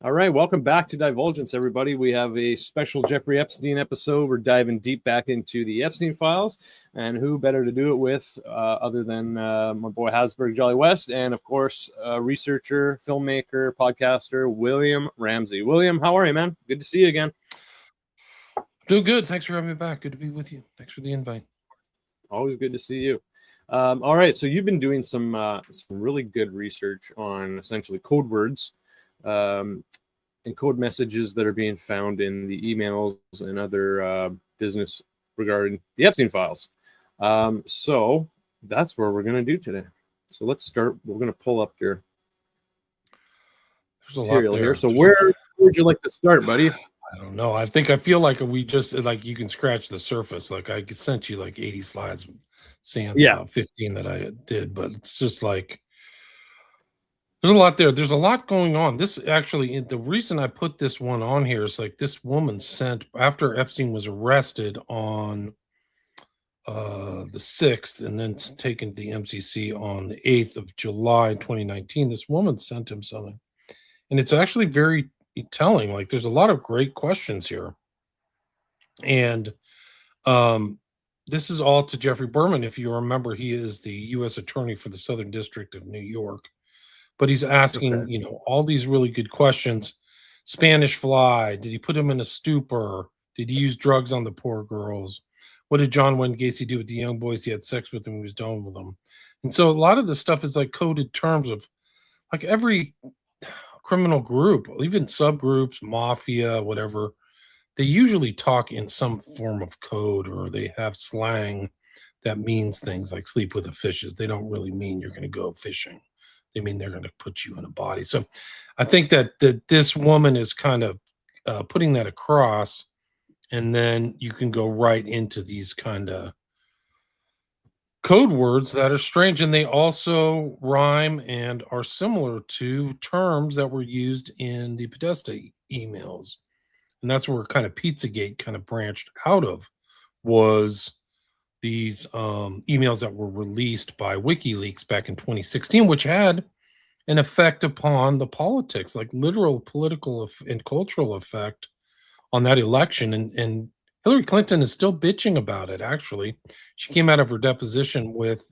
All right, welcome back to Divulgence, everybody. We have a special Jeffrey Epstein episode. We're diving deep back into the Epstein files, and who better to do it with other than my boy Hasburg Jolly West, and of course, researcher, filmmaker, podcaster, William Ramsey. William, how are you, man? Good to see you again. Doing good. Thanks for having me back. Good to be with you. Thanks for the invite. Always good to see you. All right, so you've been doing some really good research on essentially code words. And code messages that are being found in the emails and other business regarding the Epstein files. So that's where we're going to do today. So let's start. We're going to pull up your material here. So where would you like to start, buddy? I don't know. I feel like we just you can scratch the surface. Like I sent you like 80 slides, sans about 15 that I did, but it's just like there's a lot there. There's a lot going on. This actually, the reason I put this one on here is like this woman sent, after Epstein was arrested on the 6th and then taken to the MCC on the 8th of July 2019, this woman sent him something. And it's actually very telling. Like there's a lot of great questions here. And this is all to Jeffrey Berman. If you remember, he is the U.S. Attorney for the Southern District of New York. But he's asking, all these really good questions. Spanish Fly, did he put him in a stupor? Did he use drugs on the poor girls? What did John Wayne Gacy do with the young boys he had sex with and he was done with them? And so a lot of this stuff is like coded terms of like every criminal group, even subgroups, mafia, whatever. They usually talk in some form of code, or they have slang that means things like sleep with the fishes. They don't really mean you're going to go fishing. They mean they're going to put you in a body. So I think that this woman is kind of putting that across, and then you can go right into these kind of code words that are strange, and they also rhyme and are similar to terms that were used in the Podesta emails. And that's where kind of Pizzagate kind of branched out of, was these emails that were released by WikiLeaks back in 2016, which had an effect upon the politics, like literal political and cultural effect on that election. And Hillary Clinton is still bitching about it. Actually, she came out of her deposition with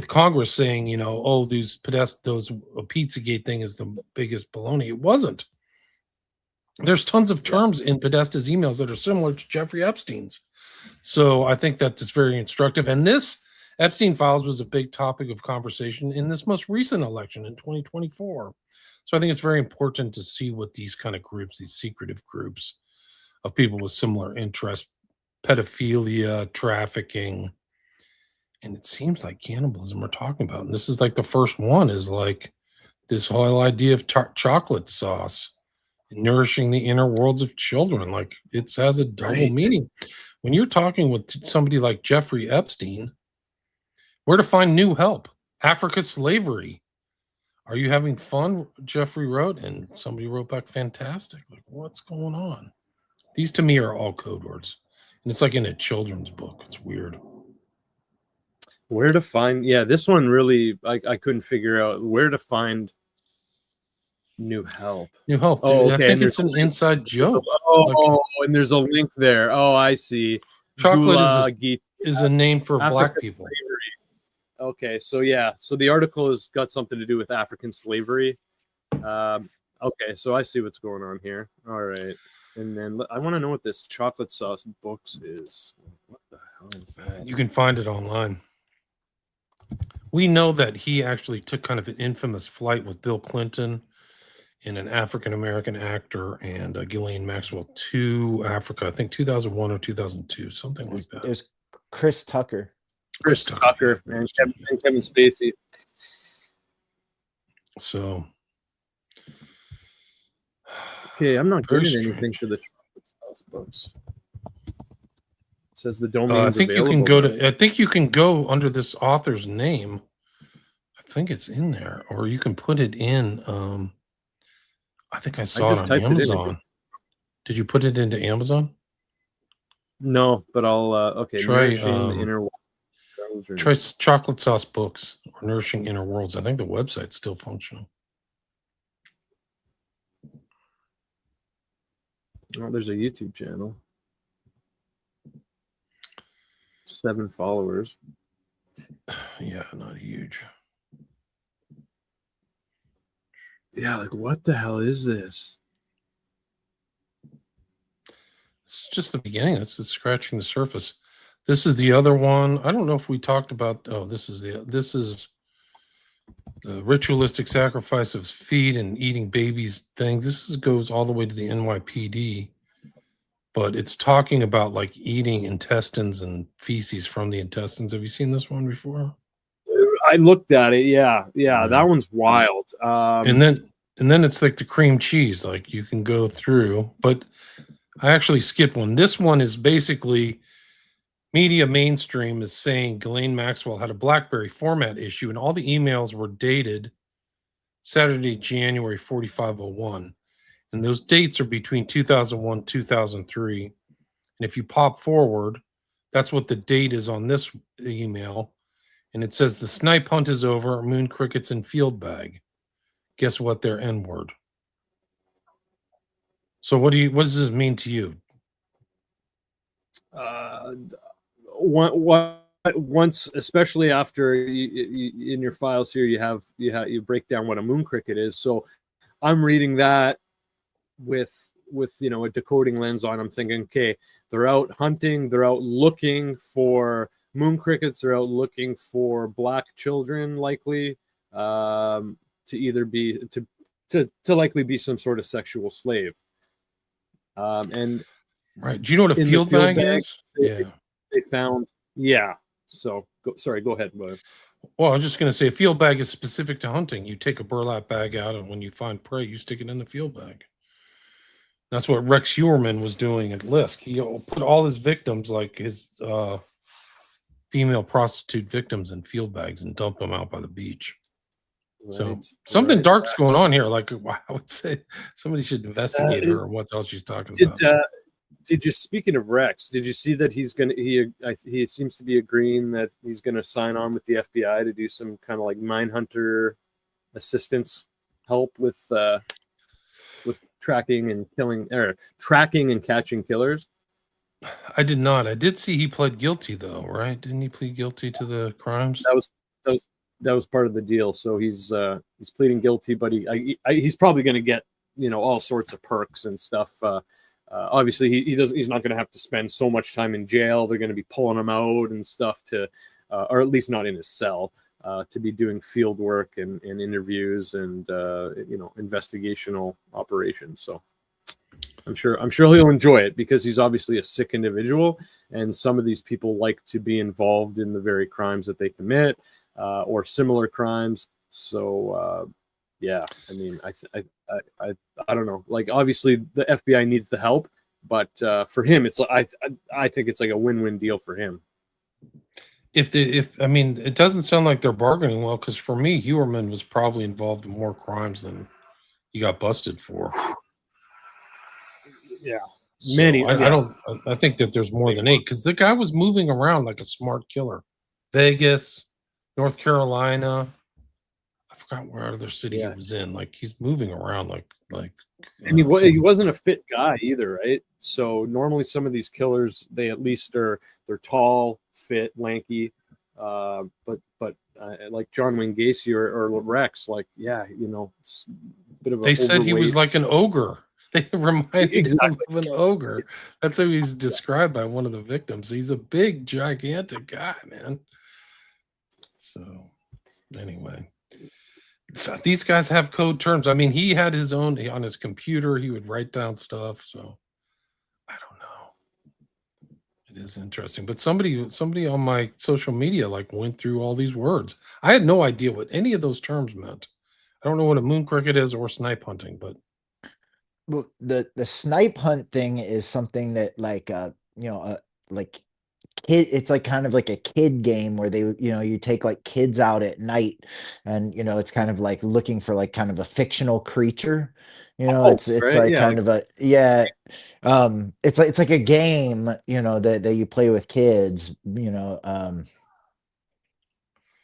Congress saying, those Pizzagate thing is the biggest baloney. It wasn't. There's tons of terms in Podesta's emails that are similar to Jeffrey Epstein's. So I think that is very instructive. And this Epstein files was a big topic of conversation in this most recent election in 2024. So I think it's very important to see what these kind of groups, these secretive groups of people with similar interests, pedophilia, trafficking, and it seems like cannibalism we're talking about. And this is like the first one is like this whole idea of chocolate sauce, nourishing the inner worlds of children. Like it has a double meaning. When you're talking with somebody like Jeffrey Epstein, where to find new help? Africa slavery. Are you having fun? Jeffrey wrote, and somebody wrote back, fantastic. Like, what's going on? These to me are all code words. And it's like in a children's book. It's weird. Where to find, this one really, I couldn't figure out where to find new help. New help. Dude. Oh, okay. I think it's an inside joke. And there's a link there. Oh, I see. Chocolate is a name for African black people. Slavery. Okay, so the article has got something to do with African slavery. Okay, so I see what's going on here. All right, and then I want to know what this chocolate sauce books is. What the hell is that? You can find it online. We know that he actually took kind of an infamous flight with Bill Clinton and an African-American actor and Ghislaine Maxwell to Africa, I think 2001 or 2002, something like that. There's Chris Tucker. Chris Tucker and Kevin Spacey. So, okay, I'm not getting anything for the chocolate sauce books. It says the domain. I think available. You can go to. I think you can go under this author's name. I think it's in there, or you can put it in. I think I saw it on Amazon. Did you put it into Amazon? No, but I'll. Okay, try Try chocolate sauce books or nourishing inner worlds. I think the website's still functional. Oh, there's a YouTube channel. 7 followers. Yeah, not huge. Yeah, like what the hell is this? It's just the beginning. It's just scratching the surface. This is the other one. I don't know if we talked about. Oh, this is the ritualistic sacrifice of feed and eating babies things. Goes all the way to the NYPD, but it's talking about like eating intestines and feces from the intestines. Have you seen this one before? I looked at it. Yeah, that one's wild. And then it's like the cream cheese. Like you can go through, but I actually skipped one. This one is basically media mainstream is saying Ghislaine Maxwell had a BlackBerry format issue, and all the emails were dated Saturday, January 4501. And those dates are between 2001 2003. And if you pop forward, that's what the date is on this email. And it says the snipe hunt is over, moon crickets in field bag. Guess what? They're N-word. So what does this mean to you? Once, especially after in your files here, you break down what a moon cricket is. So I'm reading that with a decoding lens on. I'm thinking, okay, they're out hunting, they're out looking for moon crickets, they're out looking for black children, likely to either be to likely be some sort of sexual slave. And right, do you know what a field bag is? They found, yeah. So go ahead. Well, I was just going to say a field bag is specific to hunting. You take a burlap bag out, and when you find prey, you stick it in the field bag. That's what Rex Heuermann was doing at Lisk. He put all his victims, like his female prostitute victims, in field bags and dumped them out by the beach. Right, so something dark's going on here. Like I would say somebody should investigate her or what else she's talking about. Did you, speaking of Rex, did you see that he seems to be agreeing that he's going to sign on with the FBI to do some kind of like mine hunter assistance help with tracking and killing, or tracking and catching killers? I did not. I did see he pled guilty though, right? Didn't he plead guilty to the crimes? That was part of the deal. So he's pleading guilty, but he's probably going to get all sorts of perks and stuff. Obviously, he's not going to have to spend so much time in jail. They're going to be pulling him out and stuff or at least not in his cell, to be doing field work and interviews and investigational operations. So I'm sure he'll enjoy it, because he's obviously a sick individual, and some of these people like to be involved in the very crimes that they commit, or similar crimes. So yeah, I mean, I don't know. Like, obviously, the FBI needs the help, but for him, it's I think it's like a win-win deal for him. I mean, it doesn't sound like they're bargaining well, because for me, Heuermann was probably involved in more crimes than he got busted for. Yeah, so many. I think that there's more than 8, because the guy was moving around like a smart killer. Vegas, North Carolina. I forgot where other city he was in. Like, he's moving around like. And he wasn't a fit guy either, right? So normally some of these killers, they at least they're tall, fit, lanky, but like John Wayne Gacy or Rex, like, it's a bit of. They said he was like an ogre. They reminded him of an ogre. That's how he's described by one of the victims. He's a big, gigantic guy, man. So anyway. So these guys have code terms. I mean, he had his own on his computer. He would write down stuff. So I don't know. It is interesting. But somebody on my social media went through all these words. I had no idea what any of those terms meant. I don't know what a moon cricket is or snipe hunting, but well, the snipe hunt thing is something that it's like kind of like a kid game where they you take like kids out at night, and it's kind of like looking for like kind of a fictional creature. It's right? Like kind of a it's like a game that you play with kids.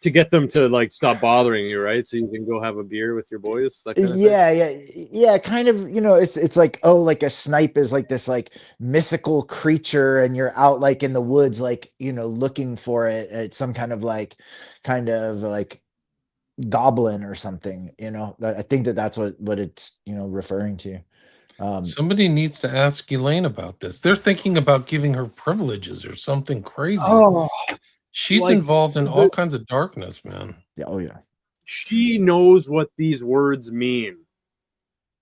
to get them to like stop bothering you, right? So you can go have a beer with your boys, that kind of thing. Yeah, kind of, it's like, oh, like a snipe is like this like mythical creature, and you're out like in the woods, like, looking for it. It's some kind of like goblin or something. I think that's what it's referring to. Somebody needs to ask Elaine about this. They're thinking about giving her privileges or something crazy. Oh, She's like, involved in all kinds of darkness, man. Yeah, oh yeah. She knows what these words mean.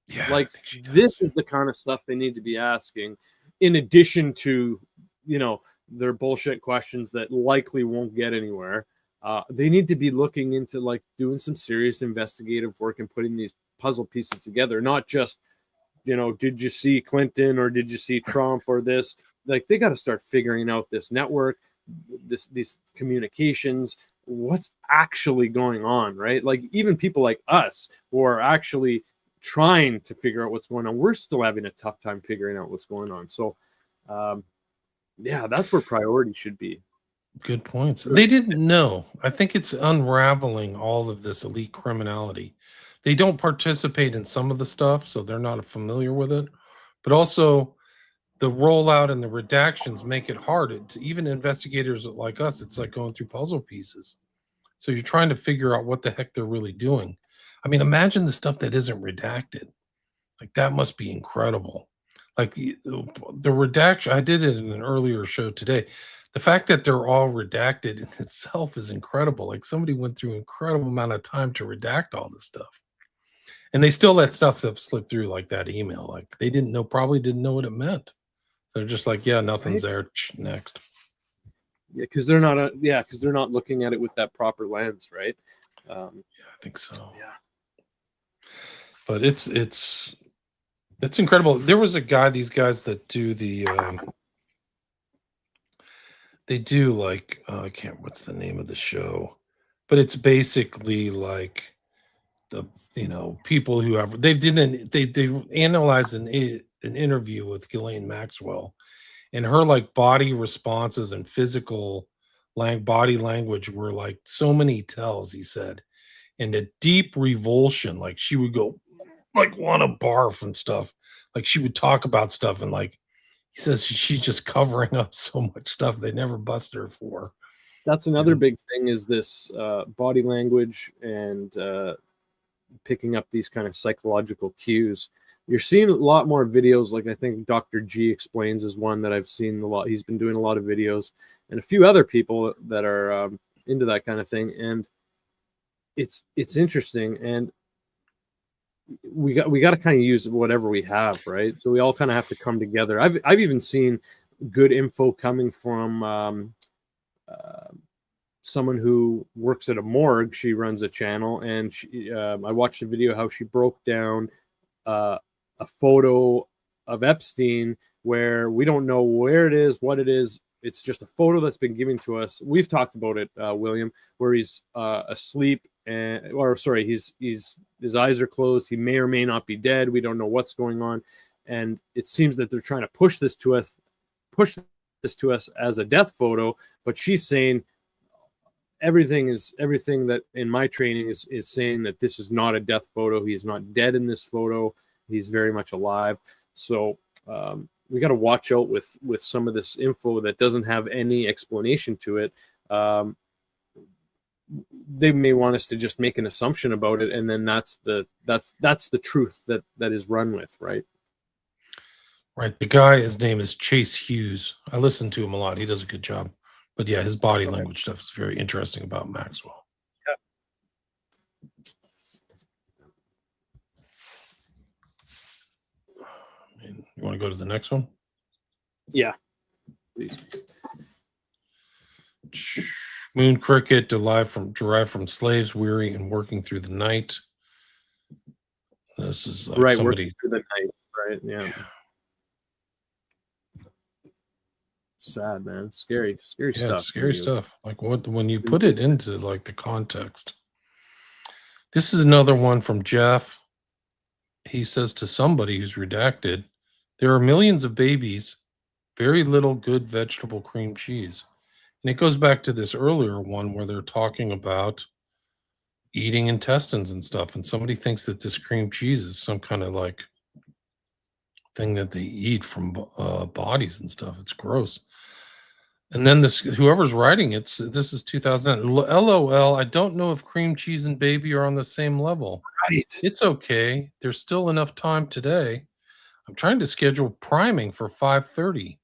Yeah, like this is the kind of stuff they need to be asking, in addition to their bullshit questions that likely won't get anywhere. They need to be looking into like doing some serious investigative work and putting these puzzle pieces together, not just did you see Clinton or did you see Trump or this. Like, they got to start figuring out this network, these communications, what's actually going on, right? Like, even people like us who are actually trying to figure out what's going on, we're still having a tough time figuring out what's going on. So yeah, that's where priority should be. Good points. They didn't know. I think it's unraveling all of this elite criminality. They don't participate in some of the stuff, so they're not familiar with it. But also, the rollout and the redactions make it hard. Even investigators like us, it's like going through puzzle pieces. So you're trying to figure out what the heck they're really doing. I mean, imagine the stuff that isn't redacted. Like, that must be incredible. Like the redaction, I did it in an earlier show today. The fact that they're all redacted in itself is incredible. Like, somebody went through an incredible amount of time to redact all this stuff. And they still let stuff slip through, like that email. Like, they probably didn't know what it meant. So they're just like, yeah, nothing's there. Next. Yeah, because they're not looking at it with that proper lens, right? Yeah, I think so. Yeah. But it's incredible. There was a guy, these guys that do the they do like I can't, what's the name of the show? But it's basically like the people who have they analyzed an interview with Ghislaine Maxwell, and her like body responses and physical body language were like so many tells, he said, and a deep revulsion. Like, she would go like want to barf and stuff. Like, she would talk about stuff, and like he says she's just covering up so much stuff they never busted her for. That's another big thing, is this body language and picking up these kind of psychological cues. You're seeing a lot more videos. Like, I think Dr. G Explains is one that I've seen a lot. He's been doing a lot of videos, and a few other people that are into that kind of thing. And it's interesting. And we got to kind of use whatever we have, right? So we all kind of have to come together. I've even seen good info coming from someone who works at a morgue. She runs a channel, and I watched a video how she broke down a photo of Epstein, where we don't know where it is, what it is. It's just a photo that's been given to us. We've talked about it, William, where he's asleep, his eyes are closed. He may or may not be dead. We don't know what's going on, and it seems that they're trying to push this to us as a death photo. But she's saying everything that in my training is saying that this is not a death photo. He is not dead in this photo. He's very much alive. So we got to watch out with some of this info that doesn't have any explanation to it. They may want us to just make an assumption about it, and then that's the truth that is run with, right? Right. The guy, his name is Chase Hughes. I listen to him a lot. He does a good job. But yeah, his body language stuff is very interesting about Maxwell. Yeah. You want to go to the next one? Yeah, please. Moon cricket derived from slaves weary and working through the night. This is like right, somebody working through the night, right? Yeah. Sad, man. Scary stuff. It's scary stuff. Like, when you put it into like the context. This is another one from Jeff. He says to somebody who's redacted, there are millions of babies, very little good vegetable cream cheese. And it goes back to this earlier one where they're talking about eating intestines and stuff. And somebody thinks that this cream cheese is some kind of like thing that they eat from bodies and stuff. It's gross. And then this, whoever's writing it, this is 2009. LOL. I don't know if cream cheese and baby are on the same level. Right. It's okay. There's still enough time today. I'm trying to schedule priming for 5:30.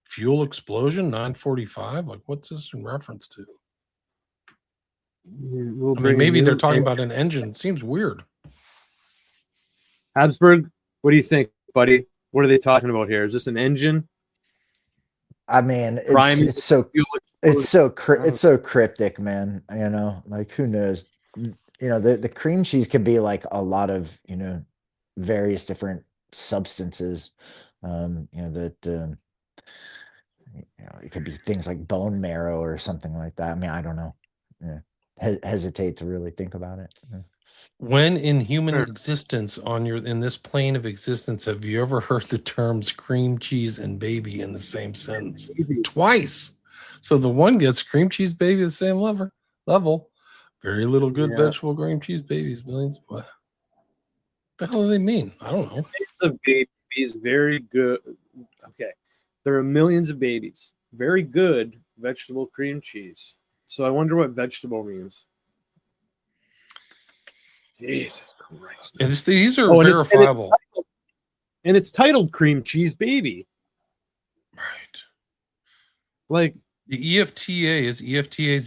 Fuel explosion 9:45. Like, what's this in reference to? We'll I mean, maybe they're talking engine. about an engine. It seems weird. Habsburg, what do you think, buddy? What are they talking about here? Is this an engine? I mean, Priming it's so fuel it's so explosion? it's so cryptic, man. Like who knows? The cream cheese could be like a lot of various different substances. That it could be things like bone marrow or something like that. I mean, I don't know. Yeah. Hesitate to really think about it. Yeah. When in human Sure. existence in this plane of existence, have you ever heard the terms cream cheese and baby in the same sentence? Twice. So the one gets cream cheese baby at the same level. Very little good vegetable cream cheese babies, millions. What the hell do they mean? I don't know. Millions of babies, very good. Okay. There are millions of babies. Very good vegetable cream cheese. So I wonder what vegetable means. Jesus Christ. And these are verifiable. And it's titled cream cheese baby. Right. Like the EFTA is EFTA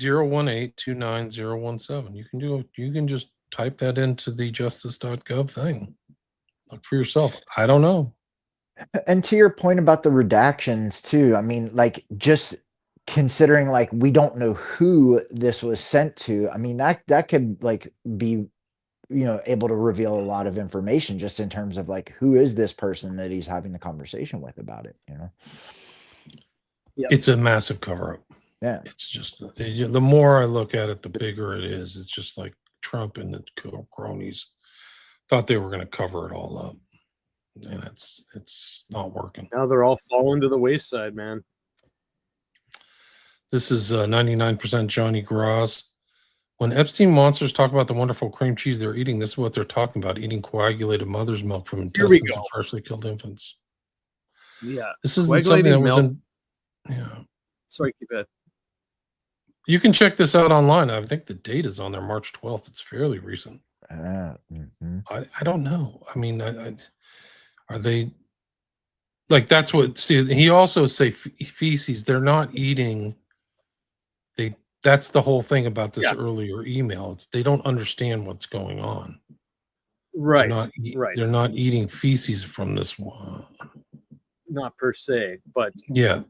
018290017. You can just type that into the justice.gov thing. Look for yourself. I don't know. And to your point about the redactions too, I mean, like just considering like we don't know who this was sent to, I mean that could like be able to reveal a lot of information just in terms of like who is this person that he's having a conversation with about it. Yep. It's a massive cover-up. Yeah, it's just the more I look at it, the bigger it is. It's just like Trump and the cronies thought they were going to cover it all up, and it's not working. Now they're all falling to the wayside, man. This is 99% Johnny Graz. When Epstein monsters talk about the wonderful cream cheese they're eating, this is what they're talking about: eating coagulated mother's milk from intestines of freshly killed infants. Yeah, this isn't something that was in. Yeah, sorry, keep it. You can check this out online. I think the date is on there, March 12th. It's fairly recent. I don't know. I mean, are they like that's what? See, he also say feces. They're not eating. That's the whole thing about this earlier email. They don't understand what's going on. Right. They're not eating feces from this one. Not per se, but yeah,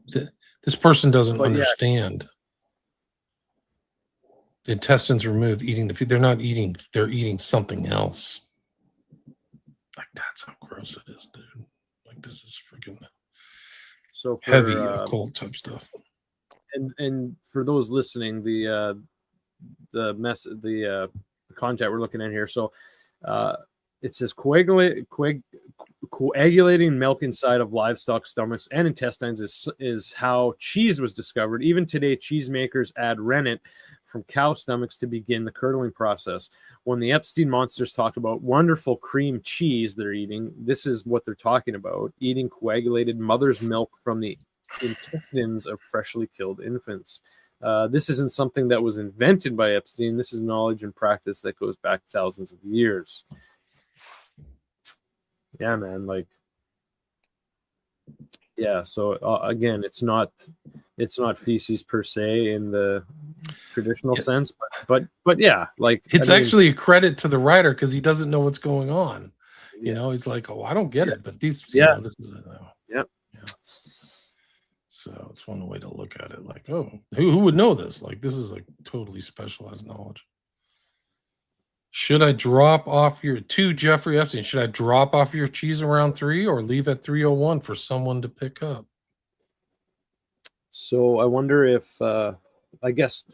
this person doesn't understand. The intestines removed, eating the feed. They're not eating. They're eating something else. Like that's how gross it is, dude. Like this is freaking heavy occult type stuff. And for those listening, the content we're looking at here. So it says coagulating milk inside of livestock stomachs and intestines is how cheese was discovered. Even today, cheesemakers add rennet from cow stomachs to begin the curdling process. When the Epstein monsters talk about wonderful cream cheese they're eating, this is what they're talking about: eating coagulated mother's milk from the intestines of freshly killed infants. This isn't something that was invented by Epstein. This is knowledge and practice that goes back thousands of years. Yeah, man. Like, yeah. So again, it's not feces per se in the traditional sense, but yeah, like it's actually a credit to the writer because he doesn't know what's going on. You know, he's like, oh, I don't get it, but these, this is So it's one way to look at it. Like, oh, who would know this? Like, this is like totally specialized knowledge. Should I drop off to Jeffrey Epstein? Should I drop off your cheese around 3 or leave at 3:01 for someone to pick up? So I wonder if I guess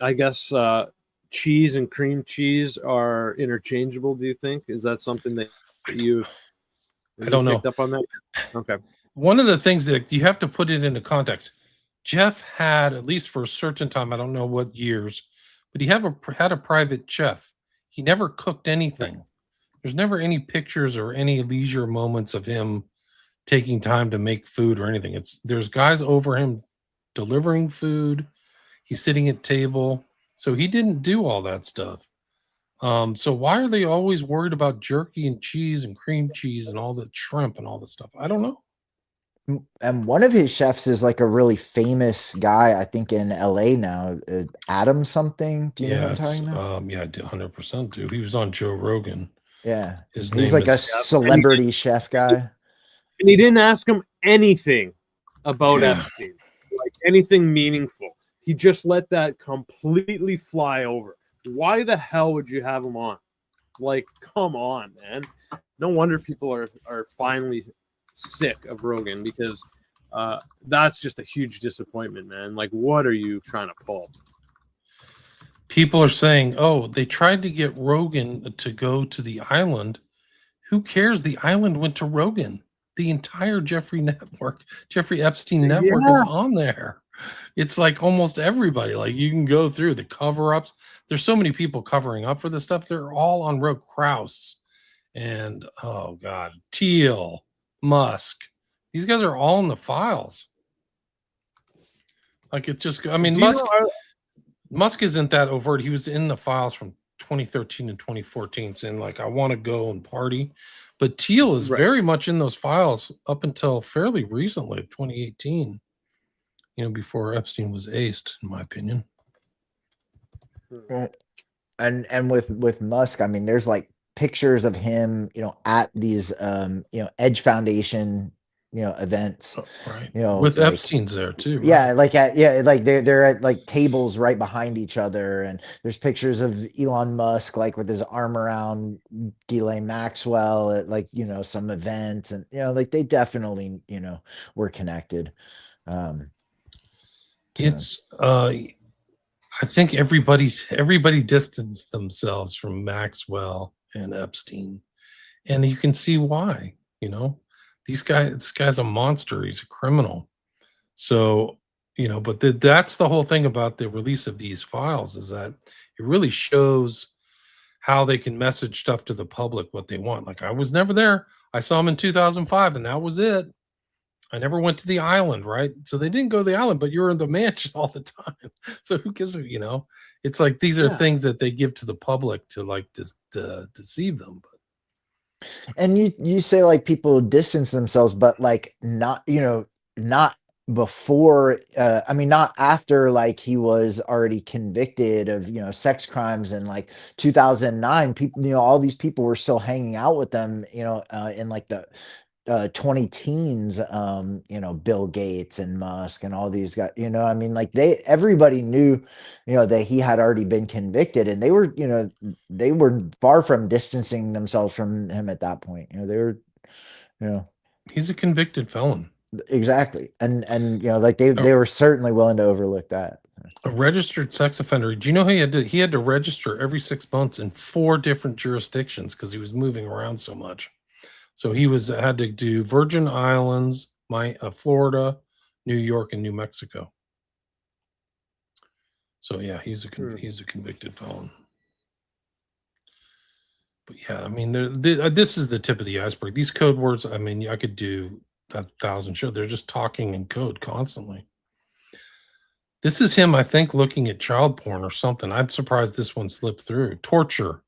cheese and cream cheese are interchangeable. Do you think? Is that something that you I don't know. Picked up on that? Okay. One of the things that you have to put it into context. Jeff had, at least for a certain time, I don't know what years, but he had a private chef. He never cooked anything. There's never any pictures or any leisure moments of him taking time to make food or anything. There's guys over him delivering food. He's sitting at table. So he didn't do all that stuff. So why are they always worried about jerky and cheese and cream cheese and all the shrimp and all this stuff? I don't know. And one of his chefs is like a really famous guy, I think in LA now, Adam something. Do you know what I'm talking about? Yeah, I 100% do. He was on Joe Rogan. Yeah. His He's name like a is celebrity chef guy. And he didn't ask him anything about Yeah. Epstein, like anything meaningful. He just let that completely fly over. Why the hell would you have him on? Like, come on, man. No wonder people are finally sick of Rogan, because that's just a huge disappointment, man. Like, what are you trying to pull? People are saying, oh, they tried to get Rogan to go to the island. Who cares? The island went to Rogan. The entire Jeffrey Epstein network is on there. It's like almost everybody. Like, you can go through the cover-ups. There's so many people covering up for this stuff. They're all on Rogue. Krause and, oh God, Thiel, Musk. These guys are all in the files. Like, it just, I mean, Musk isn't that overt. He was in the files from 2013 and 2014, saying like, I want to go and party. But Thiel is very much in those files up until fairly recently, 2018, before Epstein was aced, in my opinion. And with Musk, I mean, there's like pictures of him, at these Edge Foundation events, right, with like, Epstein's there too, right? Yeah, like they're at like tables right behind each other, and there's pictures of Elon Musk like with his arm around Ghislaine Maxwell at like some events, and like they definitely were connected. It's I think everybody distanced themselves from Maxwell and Epstein, and you can see why. This guy's a monster. He's a criminal. So, but that's the whole thing about the release of these files, is that it really shows how they can message stuff to the public, what they want. Like, I was never there. I saw him in 2005 and that was it. I never went to the island, right? So they didn't go to the island, but you're in the mansion all the time. So who gives a, it's like, these are things that they give to the public to like to deceive them. But and you say like people distance themselves, but like not before, I mean, not after like he was already convicted of sex crimes in like 2009. People, all these people were still hanging out with them, in like the 20 teens, Bill Gates and Musk and all these guys, I mean, like everybody knew, that he had already been convicted, and they were far from distancing themselves from him at that point. They were, he's a convicted felon. Exactly. And like they were certainly willing to overlook that. A registered sex offender. Do you know he had to register every 6 months in 4 different jurisdictions because he was moving around so much. So he had to do Virgin Islands, Florida, New York, and New Mexico. So yeah, he's a convicted felon. But yeah, I mean, this is the tip of the iceberg. These code words, I mean, I could do 1,000 shows. They're just talking in code constantly. This is him, I think, looking at child porn or something. I'm surprised this one slipped through. Torture.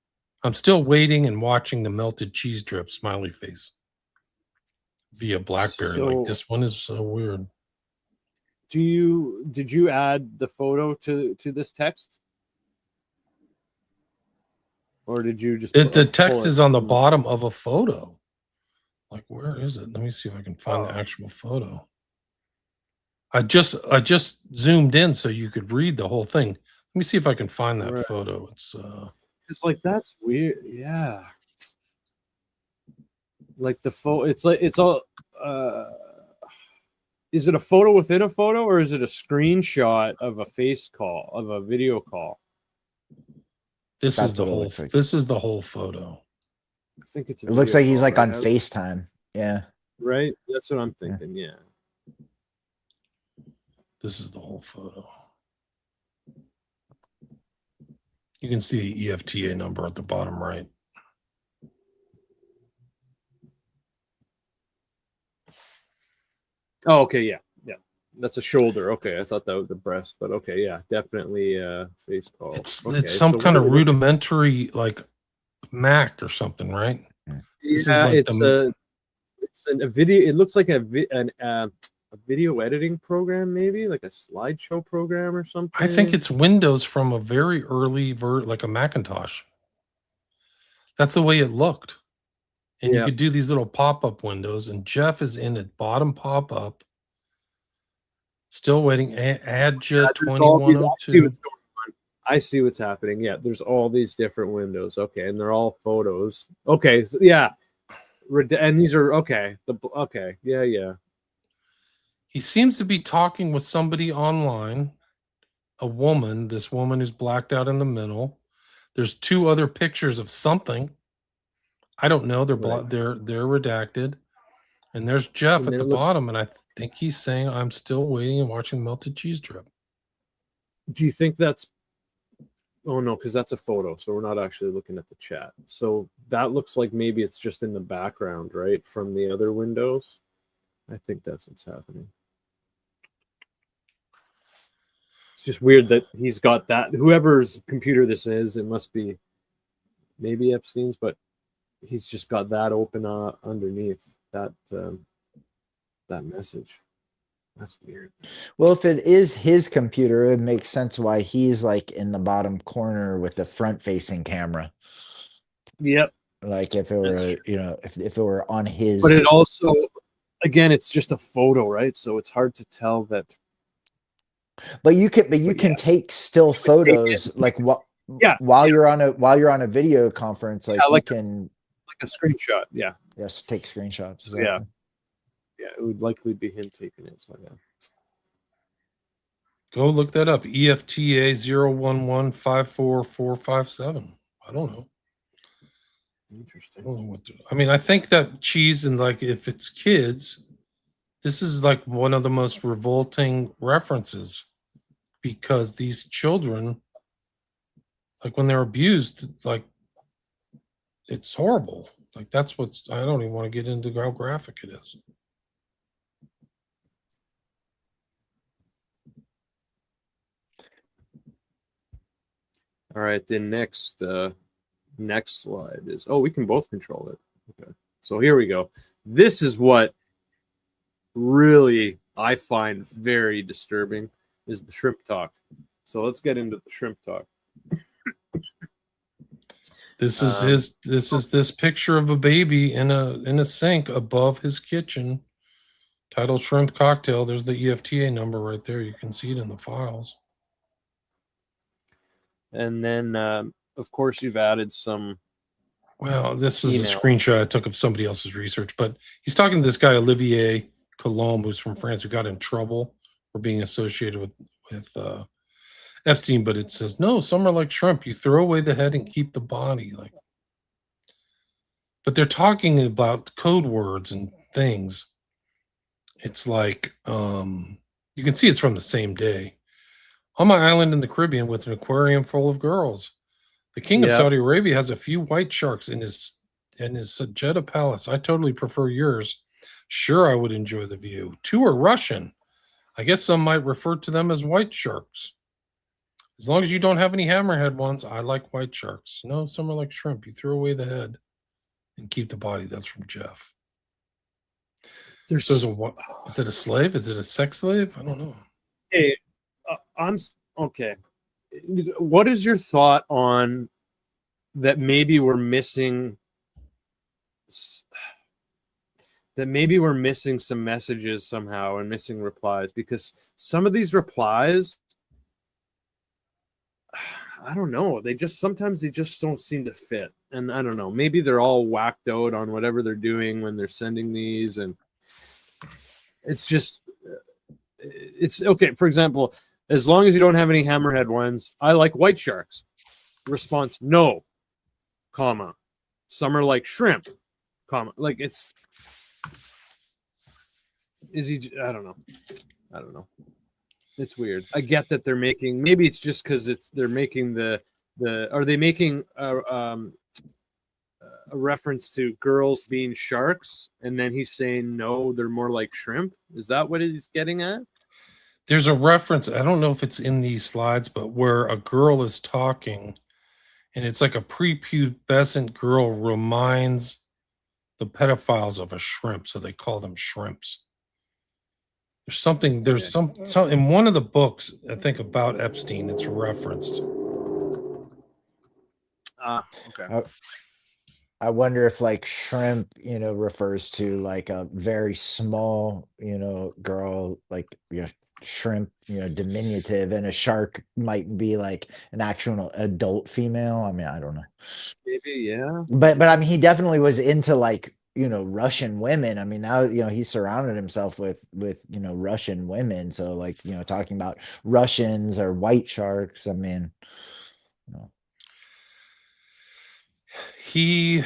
I'm still waiting and watching the melted cheese drip, smiley face, via BlackBerry. Like, this one is so weird. Did you add the photo to this text? Or did you just the text is on the bottom of a photo? Like, where is it? Let me see if I can find the actual photo. I just zoomed in so you could read the whole thing. Let me see if I can find that photo. It's like, that's weird. Yeah. Like the photo, it's all is it a photo within a photo, or is it a screenshot of a video call? This is the whole photo. I think it looks like he's like on FaceTime. Yeah. Right? That's what I'm thinking, yeah. This is the whole photo. You can see the EFTA number at the bottom right. Oh, okay, yeah. That's a shoulder. Okay, I thought that was the breast, but okay, yeah, definitely face call. It's Okay, it's some so kind what of are we looking- rudimentary like Mac or something, right? This is Yeah, like it's a video. It looks like a video editing program, maybe like a slideshow program or something. I think it's Windows from a very early like a Macintosh. That's the way it looked. And you Yeah. could do these little pop-up windows, and Jeff is in it, bottom pop-up. Still waiting. Adja There's all these- 2102. I see what's happening. Yeah, there's all these different windows. Okay, and they're all photos. Okay, so, yeah, and these are okay. Okay, yeah. He seems to be talking with somebody online, a woman. This woman is blacked out in the middle. There's two other pictures of something. I don't know. They're Right. they're redacted. And there's Jeff And at then the it looks- bottom, and I think he's saying, "I'm still waiting and watching melted cheese drip." Do you think that's? Oh no, because that's a photo, so we're not actually looking at the chat. So that looks like maybe it's just in the background, right, from the other windows. I think that's what's happening. It's just weird that he's got that. Whoever's computer this is, it must be maybe Epstein's, but he's just got that open underneath that that message. That's weird. Well, if it is his computer, it makes sense why he's like in the bottom corner with the front-facing camera. Yep. Like if it were, That's you know, if it were on his. But it also, again, it's just a photo, right? So it's hard to tell that. But you can take still photos like what Yeah, while you're on a video conference, like Yeah, you like- can Like a screenshot. Yeah. yes take screenshots. So, yeah. Yeah, it would likely be him taking it. So yeah. Go look that up. EFTA 011544457. I don't know. I Interesting. don't know what to, I mean, I think that cheese and like if it's kids, this is like one of the most revolting references because these children, like when they're abused, like it's horrible. Like that's what's I don't even want to get into how graphic it is. All right, the next slide is, oh, we can both control it. Okay, so here we go. This is what really I find very disturbing is the shrimp talk. So let's get into the shrimp talk. This is this picture of a baby in a sink above his kitchen. Titled shrimp cocktail. There's the EFTA number right there. You can see it in the files. And then, of course, you've added some. Well, this is Emails. a screenshot I took of somebody else's research, but he's talking to this guy, Olivier Colombe, who's from France, who got in trouble for being associated with Epstein. But it says, no, some are like shrimp. You throw away the head and keep the body. Like, but they're talking about code words and things. It's like, you can see it's from the same day. On my island in the Caribbean with an aquarium full of girls. The king of Yeah. Saudi Arabia has a few white sharks in his Jeddah palace. I totally prefer yours. Sure, I would enjoy the view. Two are Russian. I guess some might refer to them as white sharks. As long as you don't have any hammerhead ones, I like white sharks. No, some are like shrimp. You throw away the head and keep the body. That's from Jeff. There's So is it a slave? Is it a sex slave? I don't know. Hey, okay. What is your thought on that? Maybe we're missing. That maybe we're missing some messages somehow and missing replies because some of these replies, I don't know. Sometimes they just don't seem to fit, and I don't know. Maybe they're all whacked out on whatever they're doing when they're sending these, and it's just. It's okay. For example, as long as you don't have any hammerhead ones, I like white sharks. Response: no, comma. Some are like shrimp, comma. Like it's. Is he? I don't know. It's weird. I get that they're making. Maybe it's just because they're making the. Are they making a reference to girls being sharks, and then he's saying no, they're more like shrimp? Is that what he's getting at? There's a reference, I don't know if it's in these slides, but where a girl is talking, and it's like a prepubescent girl reminds the pedophiles of a shrimp, so they call them shrimps. There's something, there's some in one of the books, I think, about Epstein, it's referenced. Okay. I wonder if like shrimp, refers to like a very small, girl, like, shrimp, diminutive, and a shark might be like an actual adult female. I mean, I don't know. Maybe, yeah. But I mean, he definitely was into like, Russian women. I mean, now, he surrounded himself with, Russian women. So like, talking about Russians or white sharks, I mean, He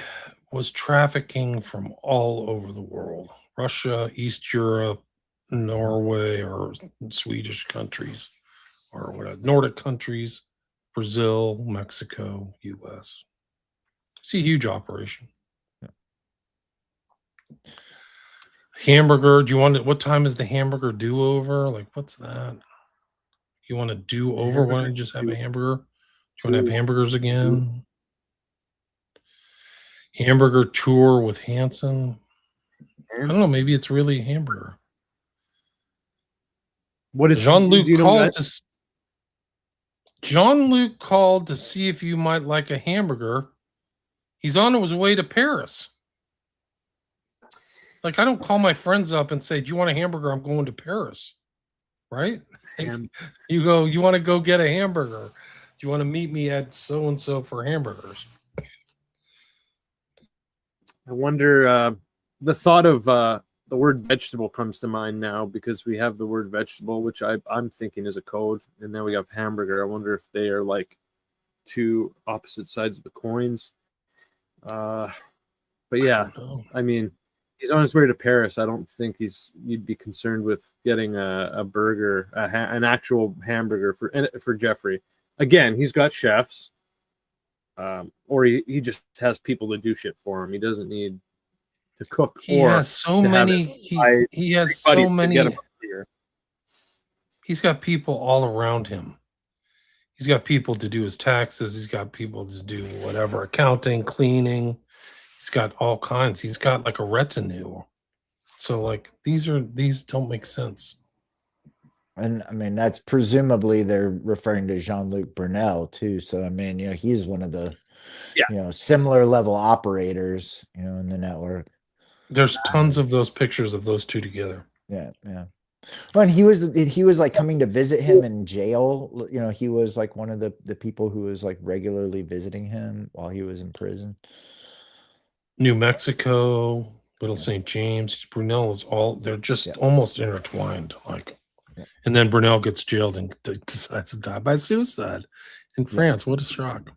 was trafficking from all over the world. Russia, East Europe, Norway, or Swedish countries, or what, Nordic countries, Brazil, Mexico, US. It's a huge operation. Hamburger. Do you want it? What time is the hamburger do over? Like, what's that? You want to do over? Why don't you just have a hamburger? Do you want to have hamburgers again? Hamburger tour with Hanson. I don't know. Maybe it's really a hamburger. What is Jean-Luc called to? Jean-Luc called to see if you might like a hamburger. He's on his way to Paris. Like, I don't call my friends up and say, "Do you want a hamburger? I'm going to Paris." Right? Like, you go, "You want to go get a hamburger? Do you want to meet me at so and so for hamburgers?" I wonder, the thought of the word vegetable comes to mind now, because we have the word vegetable, which I'm thinking is a code, and now we have hamburger. I wonder if they are like two opposite sides of the coins. But yeah, I mean, he's on his way to Paris. I don't think you'd be concerned with getting a burger, an actual hamburger for Jeffrey. Again, he's got chefs. Or he just has people to do shit for him. He doesn't need to cook. He has so many. He has so many. He's got people all around him. He's got people to do his taxes. He's got people to do whatever, accounting, cleaning. He's got all kinds. He's got like a retinue. So like these don't make sense. And I mean, that's presumably they're referring to Jean-Luc Brunel too. So I mean, he's one of the similar level operators, in the network. There's tons of those pictures of those two together. Yeah. Well, and he was like coming to visit him in jail. He was like one of the people who was like regularly visiting him while he was in prison. New Mexico, Little St. James, Brunel is they're just almost intertwined. Like, and then Brunel gets jailed and decides to die by suicide in France. What a shock.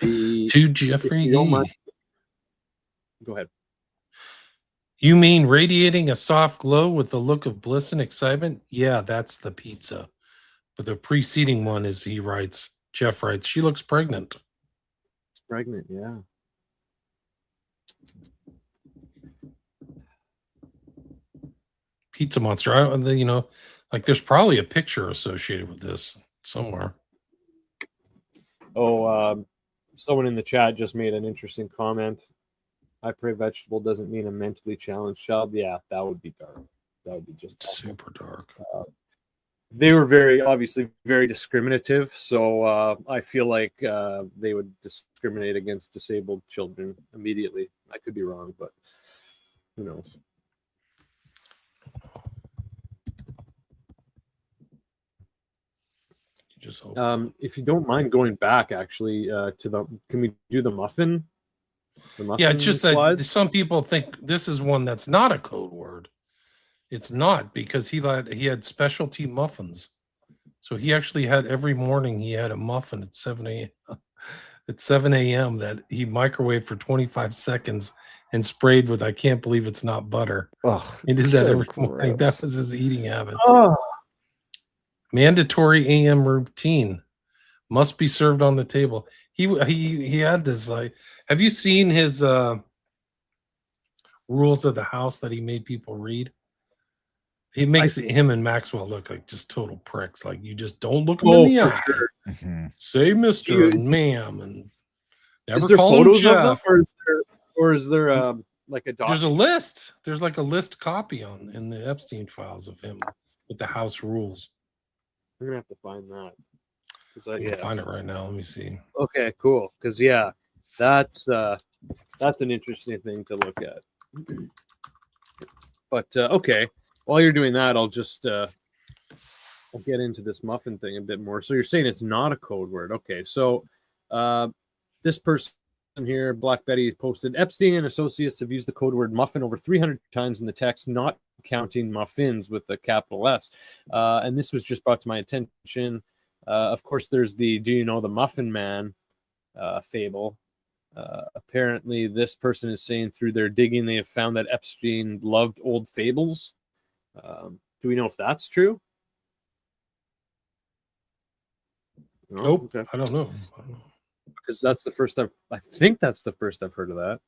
To Jeffrey. Go ahead. You mean radiating a soft glow with the look of bliss and excitement? Yeah, that's the pizza. But the preceding one is, Jeff writes, she looks pregnant. Pregnant, yeah. Pizza Monster. Like there's probably a picture associated with this somewhere. Someone in the chat just made an interesting comment. I pray vegetable doesn't mean a mentally challenged child. Yeah, that would be dark. That would be just super dark. They were obviously very discriminative. So I feel like they would discriminate against disabled children immediately. I could be wrong, but who knows? If you don't mind going back, actually, can we do the muffin? Yeah, it's just that some people think this is one that's not a code word. It's not, because he had specialty muffins. So he actually had every morning he had a muffin at 7 a.m. At 7 a.m. that he microwaved for 25 seconds and sprayed with "I can't believe it's not butter." Oh, He did that so every morning. That gross. was his eating habits. Oh, Mandatory AM routine must be served on the table. He had this like. Have you seen his rules of the house that he made people read? It makes him and Maxwell look like just total pricks. Like you just don't look them in the for eye. sure. Mhm. Say Mister You- and Ma'am, and never Is there call him photos of them, Jeff. or is there like a There's a document? list. There's like a list copy on in the Epstein files of him with the house rules. I'm gonna have to find that. 'Cause I'm gonna find it right now. Let me see. Okay, cool. Because yeah, that's an interesting thing to look at. But okay, while you're doing that, I'll just I'll get into this muffin thing a bit more. So you're saying it's not a code word. Okay, so this person here, Black Betty, posted Epstein and associates have used the code word muffin over 300 times in the text, not counting muffins with a capital S. And this was just brought to my attention. Of course, there's the "Do you know the Muffin Man" fable. Apparently, this person is saying through their digging they have found that Epstein loved old fables. Do we know if that's true? No? Nope. Okay. I don't know. Because that's the first I think that's the first I've heard of that.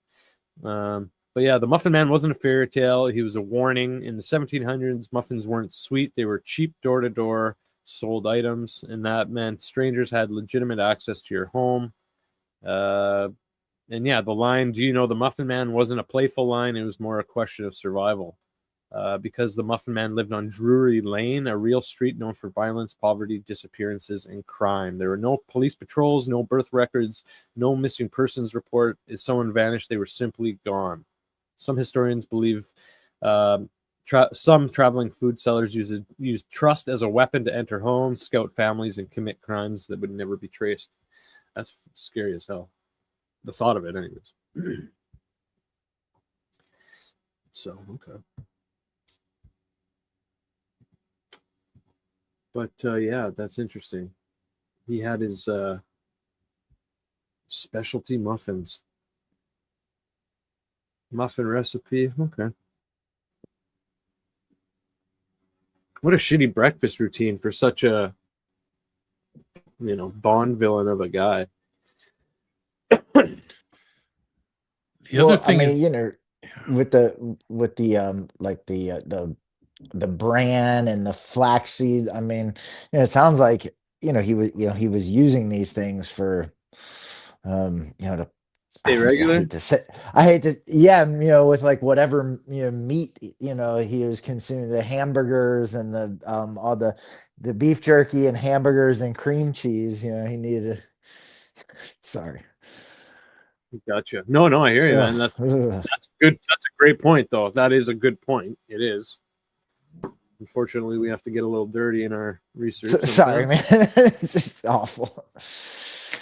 But yeah, the Muffin Man wasn't a fairy tale. He was a warning. In the 1700s, muffins weren't sweet. They were cheap door-to-door sold items, and that meant strangers had legitimate access to your home. And yeah, the line, "Do you know the Muffin Man?" wasn't a playful line. It was more a question of survival. Because the Muffin Man lived on Drury Lane, a real street known for violence, poverty, disappearances, and crime. There were no police patrols, no birth records, no missing persons report. If someone vanished, they were simply gone. Some historians believe some traveling food sellers used trust as a weapon to enter homes, scout families, and commit crimes that would never be traced. That's scary as hell. The thought of it, anyways. So, okay. But yeah, that's interesting. He had his specialty muffins. Muffin recipe. Okay. What a shitty breakfast routine for such a, Bond villain of a guy. The other thing is, with the like the bran and the flaxseed. I mean, it sounds like he was using these things for to Stay regular. I hate to yeah, with like whatever meat he was consuming, the hamburgers and the all the beef jerky and hamburgers and cream cheese. He needed. Sorry. Gotcha. No, I hear you, man. That's good. That's a great point, though. That is a good point. It is. Unfortunately, we have to get a little dirty in our research. Sorry, man. It's just awful.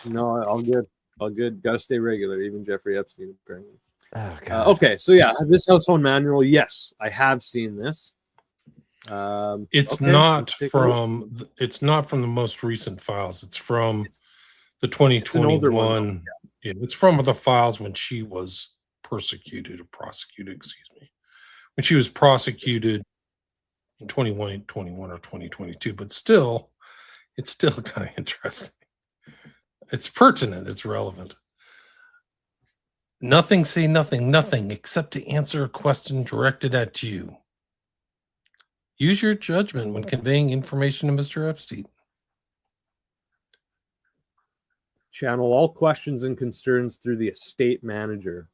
No, all good. All good. Got to stay regular. Even Jeffrey Epstein, apparently. Oh, God. Okay, so yeah, this household manual. Yes, I have seen this. it's not from the most recent files. It's from the 2021. Yeah, it's from the files when she was prosecuted. Excuse me, when she was prosecuted in 2021 or 2022. But still, it's still kind of interesting. It's pertinent. It's relevant. Nothing, say nothing, except to answer a question directed at you. Use your judgment when conveying information to Mr. Epstein. Channel all questions and concerns through the estate manager.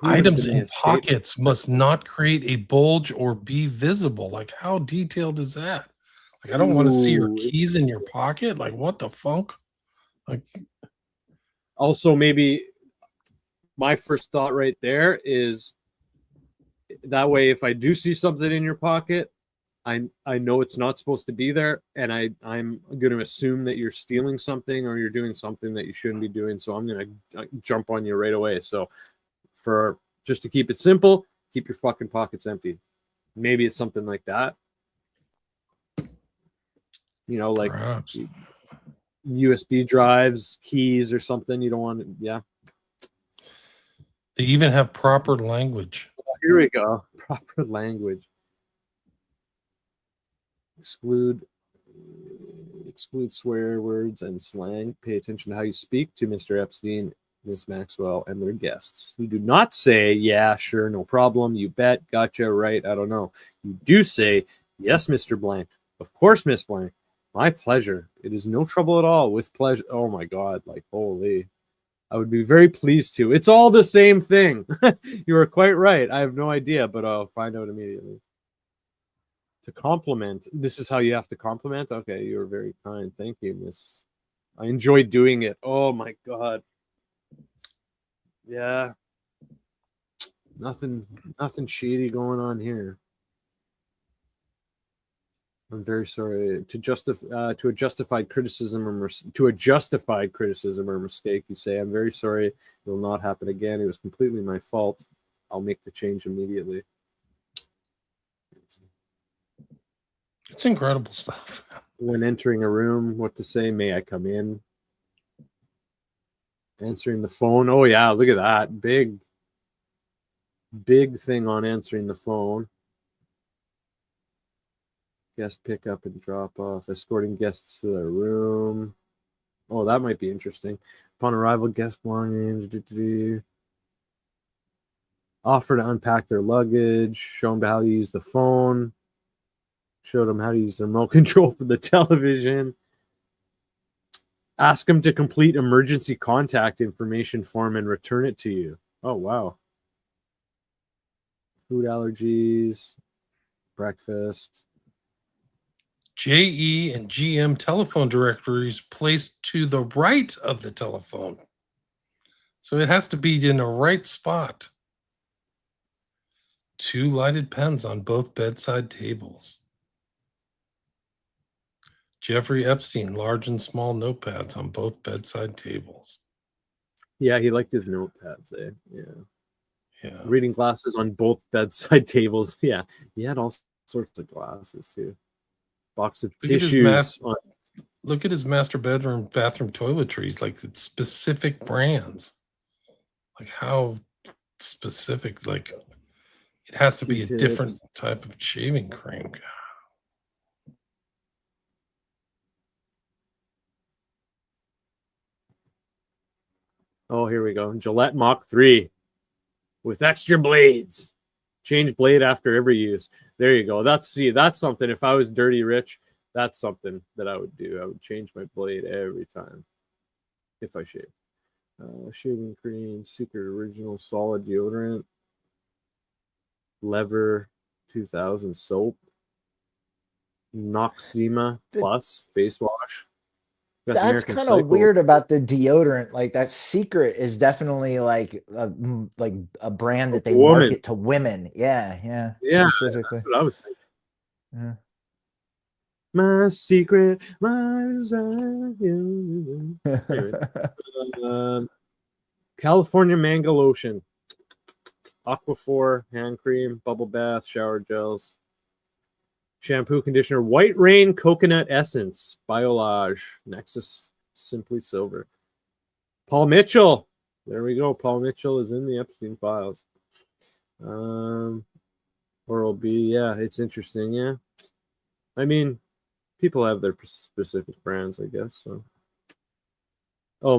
Items in pockets must not create a bulge or be visible. Like, how detailed is that? Like, I don't want to see your keys in your pocket. Like, what the funk? Like, also, maybe my first thought right there is that way, if I do see something in your pocket, I know it's not supposed to be there, and I'm going to assume that you're stealing something or you're doing something that you shouldn't be doing. So I'm going to jump on you right away. So just to keep it simple, keep your fucking pockets empty. Maybe it's something like that. Like perhaps. USB drives, keys, or something. You don't want to, yeah. They even have proper language. Here we go. Proper language. Exclude swear words and slang. Pay attention to how you speak to Mr. Epstein, Miss Maxwell, and their guests. You do not say, yeah, sure, no problem, you bet, gotcha, right, I don't know. You do say, yes, Mr. Blank. Of course, Miss Blank. My pleasure. It is no trouble at all. With pleasure. Oh, my God. Like, holy. I would be very pleased to. It's all the same thing. You are quite right. I have no idea, but I'll find out immediately. To compliment. This is how you have to compliment? Okay, you're very kind. Thank you, Miss. I enjoy doing it. Oh, my God. Yeah. Nothing shady going on here. I'm very sorry. To a justified criticism or mistake, you say, I'm very sorry. It will not happen again. It was completely my fault. I'll make the change immediately. It's incredible stuff. When entering a room, what to say? May I come in? Answering the phone. Oh, yeah, look at that. Big thing on answering the phone. Guest pickup and drop off. Escorting guests to their room. Oh, that might be interesting. Upon arrival, guest belongings. Offer to unpack their luggage. Show them how to use the phone. Show them how to use the remote control for the television. Ask them to complete emergency contact information form and return it to you. Oh, wow. Food allergies. Breakfast. JE and GM telephone directories placed to the right of the telephone. So it has to be in the right spot. 2 lighted pens on both bedside tables. Jeffrey Epstein, large and small notepads on both bedside tables. Yeah, he liked his notepads, eh? Yeah. Reading glasses on both bedside tables. Yeah, he had all sorts of glasses too. Box of tissues. Look at his master bathroom toiletries. Like, it's specific brands. Like, how specific? Like, it has to be a different type of shaving cream. Oh, here we go. Gillette Mach 3 with extra blades. Change blade after every use. There you go. That's something. If I was dirty rich, that's something that I would do. I would change my blade every time if I shave. Shaving cream, Secret Original Solid Deodorant, Lever 2000 soap, Noxzema Plus face wash. That's kind of weird about the deodorant. Like, that Secret is definitely like a brand that they market to women. Yeah. Specifically. That's what I would think. Yeah. My secret, my desire. California Mango Lotion, Aquaphor hand cream, bubble bath, shower gels, shampoo, conditioner, White Rain Coconut Essence, Biolage, Nexus Simply Silver. Paul Mitchell. There we go. Paul Mitchell is in the Epstein files. Oral B. Yeah, it's interesting. Yeah. I mean, people have their specific brands, I guess. So. Oh,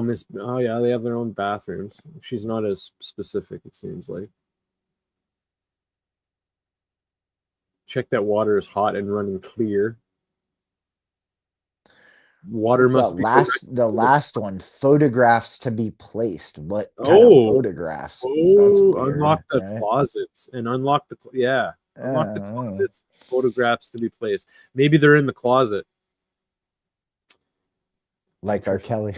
yeah, they have their own bathrooms. She's not as specific, it seems like. Check that water is hot and running clear. Water must be the last one. Photographs to be placed. What kind of photographs? Unlock the closets and unlock the unlock the closets. Photographs to be placed. Maybe they're in the closet. Like R. Kelly.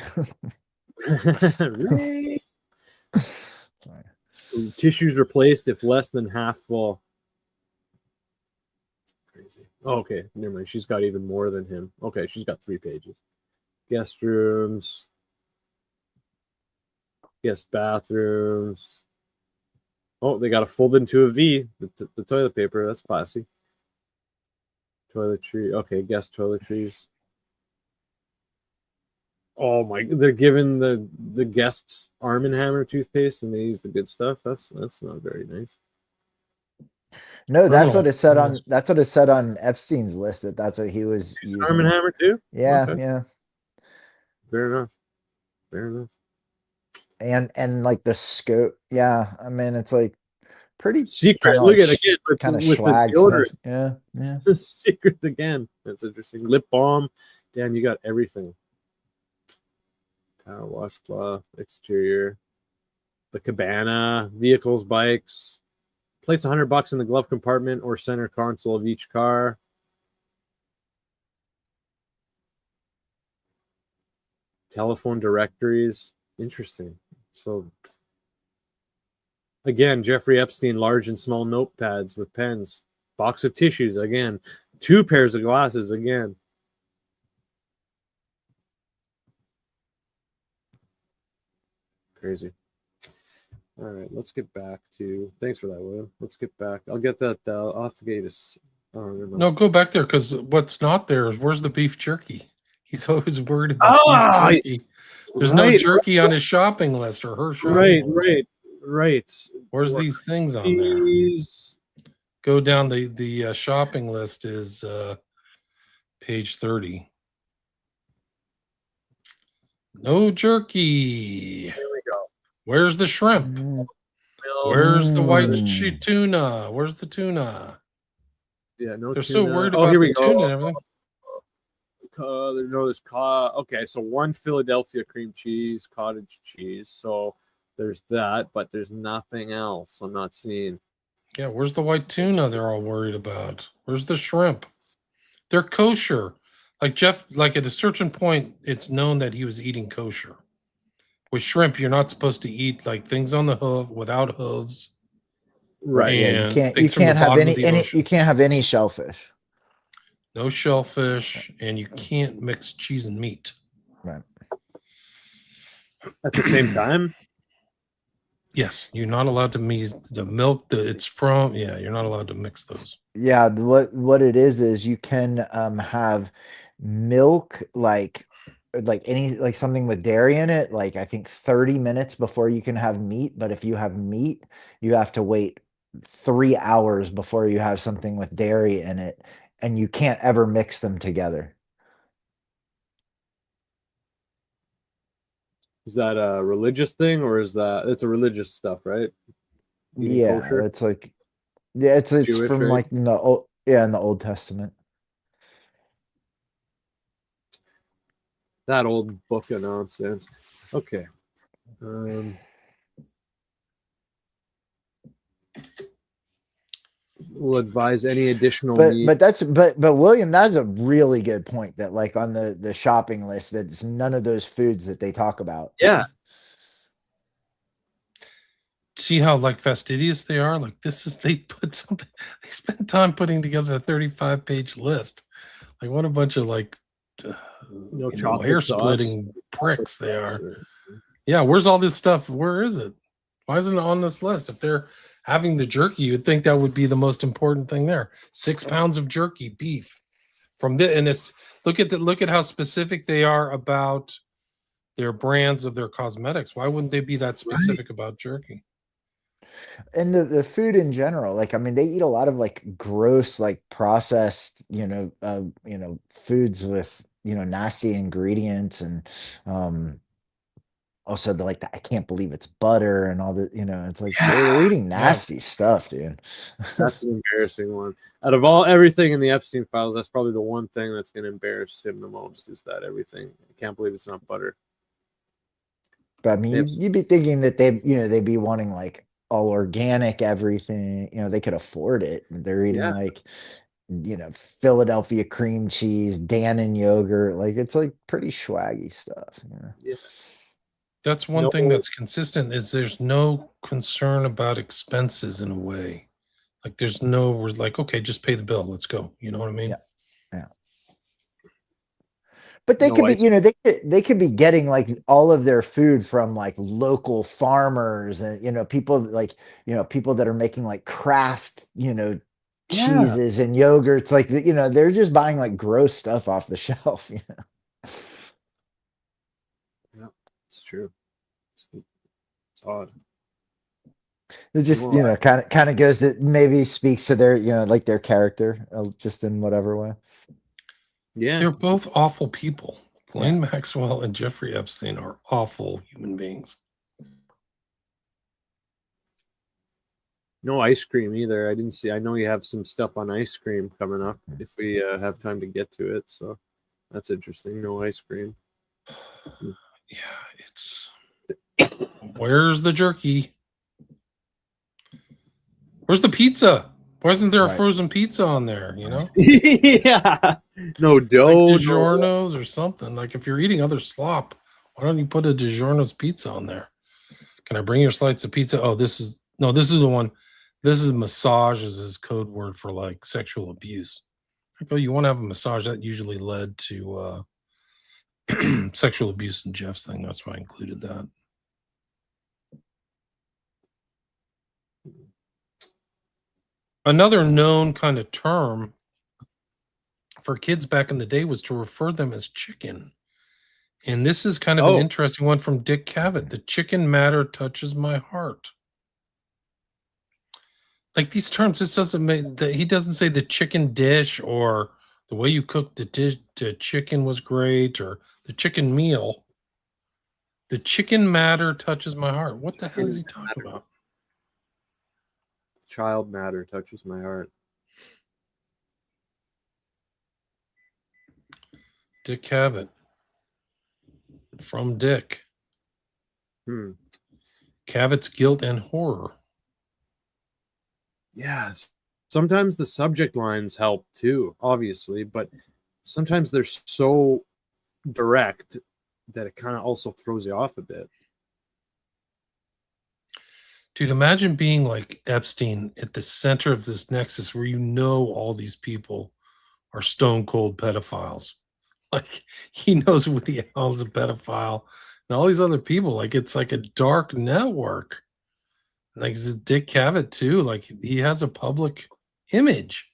Tissues replaced if less than half full. Crazy. Oh, okay, never mind. She's got even more than him. Okay, she's got 3 pages. Guest rooms. Guest bathrooms. Oh, they got to fold into a V. The toilet paper. That's classy. Toiletry. Okay, guest toiletries. Oh my! They're giving the guests Arm and Hammer toothpaste, and they use the good stuff. That's not very nice. No, I don't that's know. what it said on Epstein's list, that's what he was Arm and using. Hammer too. Yeah, Okay. yeah. Fair enough. Fair enough. And like the scope. Yeah, I mean it's like pretty kind Secret. of Look like at again kind of with the swag deodorant. stuff. Yeah, yeah. Secret again. That's interesting. Lip balm. Dan, you got everything. Towel, washcloth, exterior, the cabana, vehicles, bikes. Place $100 in the glove compartment or center console of each car. Telephone directories. Interesting. So again, Jeffrey Epstein, large and small notepads with pens. Box of tissues again. 2 pairs of glasses again. Crazy. All right, let's get back to. Thanks for that, William. Let's get back. I'll get that. I'll have to get you to. No, go back there because what's not there is where's the beef jerky? He's always worried about beef jerky. There's no jerky on his shopping list or her shopping list. Right. Where's these things on there? Go down the shopping list is page 30. No jerky. There we go. Where's the shrimp? Where's the white tuna? Where's the tuna? Yeah, no. They're tuna. so worried about the tuna and everything. There's okay, so 1 Philadelphia cream cheese, cottage cheese. So there's that, but there's nothing else I'm not seeing. Yeah, where's the white tuna they're all worried about? Where's the shrimp? They're kosher. Like Jeff, like at a certain point, it's known that he was eating kosher. With shrimp, you're not supposed to eat like things on the hoof without hooves. Right. Yeah, you can't have you can't have any shellfish. No shellfish, and you can't mix cheese and meat. Right. At the same time? Yes, you're not allowed to mix the milk that it's from. Yeah, you're not allowed to mix those. Yeah, what it is you can have milk like any like something with dairy in it, like I think 30 minutes before you can have meat. But if you have meat, you have to wait 3 hours before you have something with dairy in it, and you can't ever mix them together. Is that a religious thing, or is that it's a religious stuff, right? Eating Yeah, kosher? it's like it's Jewish, from right? like in the Old Testament. That old book of nonsense. Okay. We'll advise any additional meat. But William, that's a really good point, that like on the shopping list, that's none of those foods that they talk about. Yeah. See how like fastidious they are? Like they put something, they spent time putting together a 35-page list. Like what a bunch of like hair splitting pricks they are. Yeah, where's all this stuff? Where is it? Why isn't it on this list? If they're having the jerky, you'd think that would be the most important thing there. 6 pounds of jerky, beef. From this, and it's look at how specific they are about their brands of their cosmetics. Why wouldn't they be that specific about jerky? And the food in general, like I mean, they eat a lot of like gross, like processed, foods with nasty ingredients, and also I can't believe it's butter and all the, it's like they're eating nasty stuff, dude. That's an embarrassing one. Out of everything in the Epstein files, that's probably the one thing that's going to embarrass him the most, is that everything. I can't believe it's not butter. But I mean, you'd be thinking that they'd be wanting like all organic everything. They could afford it. They're eating Philadelphia cream cheese, Dannon yogurt. Like it's like pretty swaggy stuff. Yeah. That's one thing that's consistent, is there's no concern about expenses in a way. Like we're like, okay, just pay the bill. Let's go. You know what I mean? Yeah. But they could be, they could be getting like all of their food from like local farmers, and people that are making like craft, cheeses and yogurts. Like they're just buying like gross stuff off the shelf. true. It's odd. It just, Well, kind of goes that maybe speaks to their, like their character, just in whatever way. Yeah. They're both awful people. Ghislaine Yeah. Maxwell and Jeffrey Epstein are awful human beings. No ice cream either. I didn't see. I know you have some stuff on ice cream coming up if we have time to get to it. So that's interesting. No ice cream. Yeah, it's. Where's the jerky? Where's the pizza? Why isn't there a Right. frozen pizza on there? Yeah. No dough. Like no- DiGiorno's or something. Like if you're eating other slop, why don't you put a DiGiorno's pizza on there? Can I bring your slice of pizza? Oh, this is the one. This is massage is his code word for like sexual abuse. Like, oh, you want to have a massage? That usually led to sexual abuse in Jeff's thing. That's why I included that. Another known kind of term for kids back in the day was to refer them as chicken. And this is kind of an interesting one from Dick Cavett. The chicken matter touches my heart. Like these terms, this doesn't make that he doesn't say the chicken dish or the way you cooked the chicken was great or the chicken meal. The chicken matter touches my heart. What the hell is he talking about? Child matter touches my heart. Dick Cavett. From Dick. Cavett's Guilt and Horror. Yes. Sometimes the subject lines help too, obviously, but sometimes they're so direct that it kind of also throws you off a bit. Dude, imagine being like Epstein at the center of this nexus where all these people are stone cold pedophiles. Like he knows Woody Allen's a pedophile and all these other people. Like it's like a dark network. Like this is Dick Cavett too. Like he has a public image.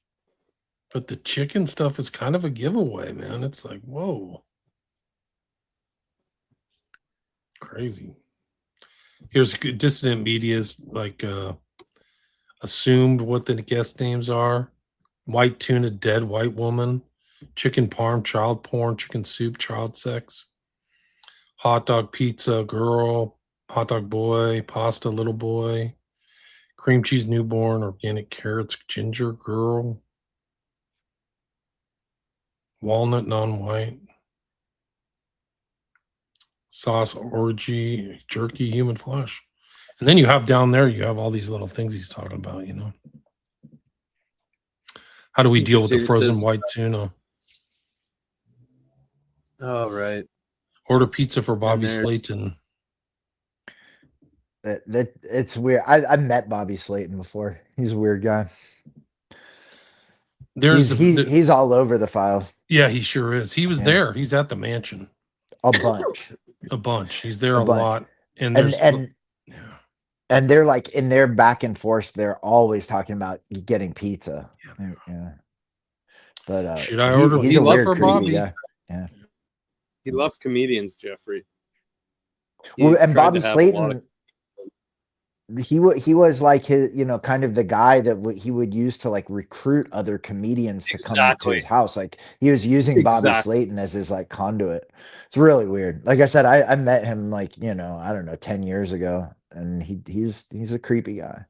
But the chicken stuff is kind of a giveaway, man. It's like, whoa. Crazy. Here's dissident media's like assumed what the guest names are. White tuna, dead white woman. Chicken parm, child porn. Chicken soup, child sex. Hot dog pizza, girl. Hot dog boy. Pasta, little boy. Cream cheese, newborn. Organic carrots, ginger, girl. Walnut, non-white. Sauce, orgy, jerky, human flesh. And then you have down there, you have all these little things he's talking about, How do we deal with the frozen white tuna? Oh, right. Order pizza for Bobby Slayton. It's weird. I met Bobby Slayton before. He's a weird guy. He's all over the files. Yeah, he sure is. He was there. He's at the mansion. A bunch. A bunch. He's there a lot. And they're like in their back and forth, they're always talking about getting pizza. Yeah. But should I order pizza for Bobby? Guy. Yeah. He loves comedians, Jeffrey. Well, and Bobby Slayton, he was like his, kind of the guy that he would use to like recruit other comedians to come to his house. Like he was using Bobby Slayton as his like conduit. It's really weird. Like I said, I met him like, I don't know, 10 years ago, and he's a creepy guy.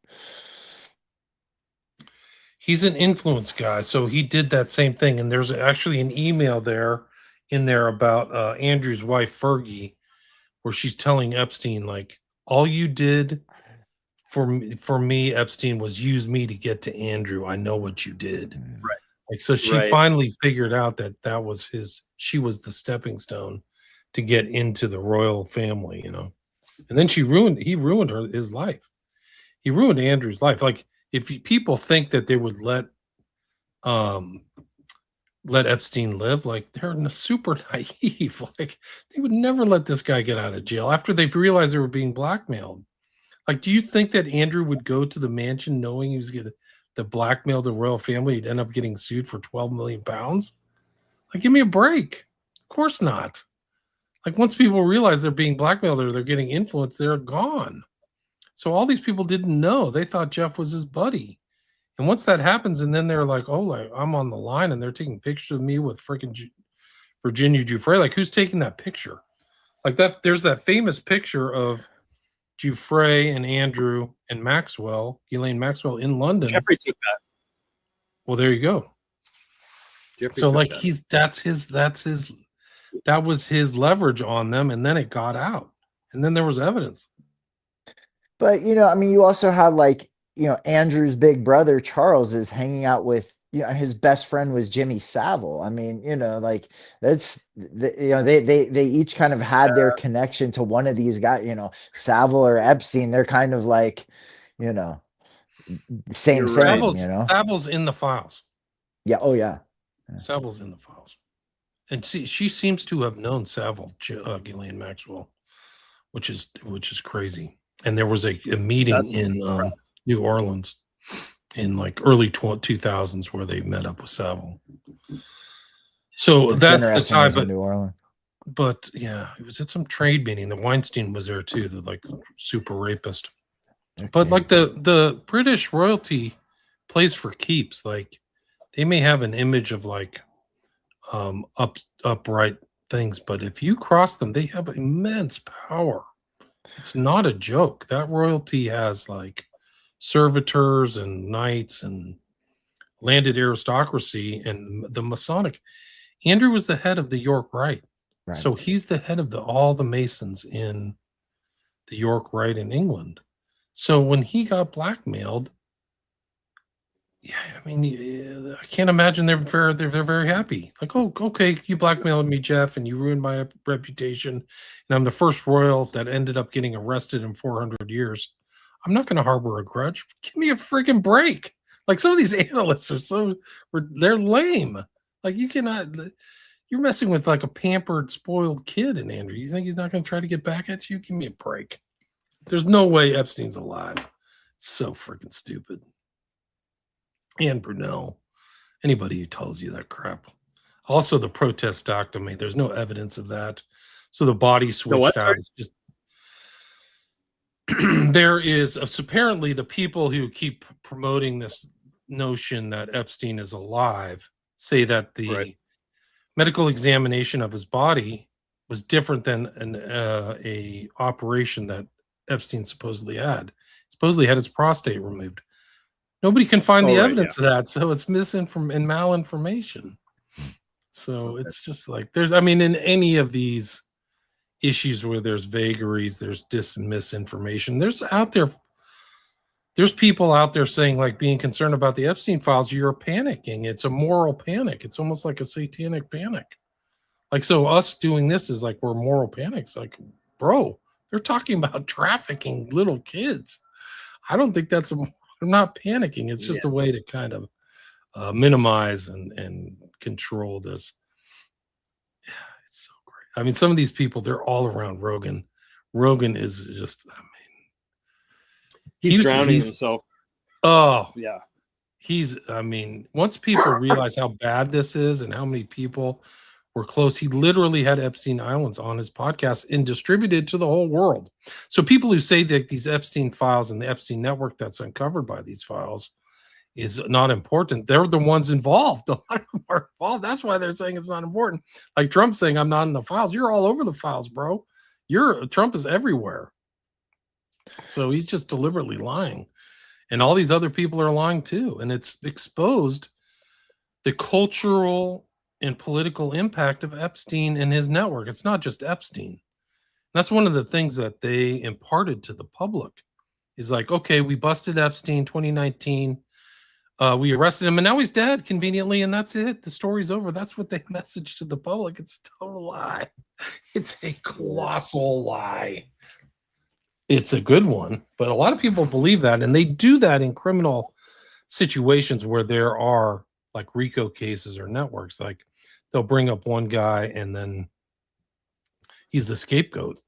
He's an influence guy. So he did that same thing. And there's actually an email in there about Andrew's wife, Fergie, where she's telling Epstein, like, all you did for me, Epstein, was use me to get to Andrew. I know what you did. Right. Like, so she finally figured out that was she was the stepping stone to get into the royal family, And then he ruined his life. He ruined Andrew's life. Like, if people think that they would let Epstein live, like they're super naive. Like they would never let this guy get out of jail after they've realized they were being blackmailed. Like, do you think that Andrew would go to the mansion knowing he was going to blackmail the royal family? He'd end up getting sued for £12 million. Like, give me a break. Of course not. Like once people realize they're being blackmailed or they're getting influenced, they're gone. So all these people didn't know. They thought Jeff was his buddy. And once that happens, and then they're like, oh, like I'm on the line and they're taking pictures of me with freaking Virginia Giuffre. Like, who's taking that picture? Like that, there's that famous picture of Giuffre and Andrew and Maxwell, Ghislaine Maxwell in London. Jeffrey took that. Well, there you go. Jeffrey So took like that. that was his leverage on them, and then it got out. And then there was evidence. But I mean, you also have like, Andrew's big brother Charles is hanging out with, his best friend was Jimmy Savile. I mean, like that's they each kind of had their connection to one of these guys, Savile or Epstein. They're kind of like, same, Savile's in the files. Yeah. Oh yeah. Savile's in the files. And see, she seems to have known Savile, Ghislaine Maxwell, which is crazy. And there was a meeting in New Orleans in like early 2000s where they met up with Savile. So that's the tie. But New Orleans. But yeah, it was at some trade meeting. The Weinstein was there too, the like super rapist. Okay. But like the British royalty plays for keeps. Like they may have an image of like upright things, but if you cross them, they have immense power. It's not a joke. That royalty has like servitors and knights and landed aristocracy and the Masonic. Andrew was the head of the York Rite. Right. So he's the head of all the Masons in the York Rite in England. So when he got blackmailed, yeah, I mean, I can't imagine they're very happy. Like, oh, okay, you blackmailed me, Jeff, and you ruined my reputation, and I'm the first royal that ended up getting arrested in 400 years. I'm not going to harbor a grudge. Give me a freaking break. Like some of these analysts they're lame. Like you cannot. You're messing with like a pampered, spoiled kid in Andrew. You think he's not going to try to get back at you? Give me a break. There's no way Epstein's alive. It's so freaking stupid. And Brunel, anybody who tells you that crap. Also, the protest document, there's no evidence of that. So the body switched out. It's just there is apparently the people who keep promoting this notion that Epstein is alive say that the medical examination of his body was different than a operation that Epstein supposedly had. Supposedly had his prostate removed. Nobody can find the evidence of that, so it's misinformation and malinformation. So it's just like in any of these issues where there's vagaries, there's misinformation. There's people out there saying like being concerned about the Epstein files, you're panicking. It's a moral panic. It's almost like a satanic panic. Like, so us doing this is like we're moral panics. Like, bro, they're talking about trafficking little kids. I don't think I'm not panicking. It's just a way to kind of minimize and control this. Yeah, it's so great. I mean, some of these people, they're all around Rogan. Rogan is just, he's drowning himself. Oh, yeah. Once people realize how bad this is and how many people were close, he literally had Epstein Islands on his podcast and distributed to the whole world. So people who say that these Epstein files and the Epstein network that's uncovered by these files is not important, they're the ones involved. A lot of them are involved. That's why they're saying it's not important. Like Trump saying, I'm not in the files. You're all over the files, bro. Trump is everywhere. So he's just deliberately lying. And all these other people are lying too. And it's exposed the cultural and political impact of Epstein and his network. It's not just Epstein. That's one of the things that they imparted to the public is like, okay, we busted Epstein 2019. We arrested him and now he's dead conveniently. And that's it. The story's over. That's what they messaged to the public. It's a total lie. It's a colossal lie. It's a good one, but a lot of people believe that. And they do that in criminal situations where there are like RICO cases or networks. Like they'll bring up one guy and then he's the scapegoat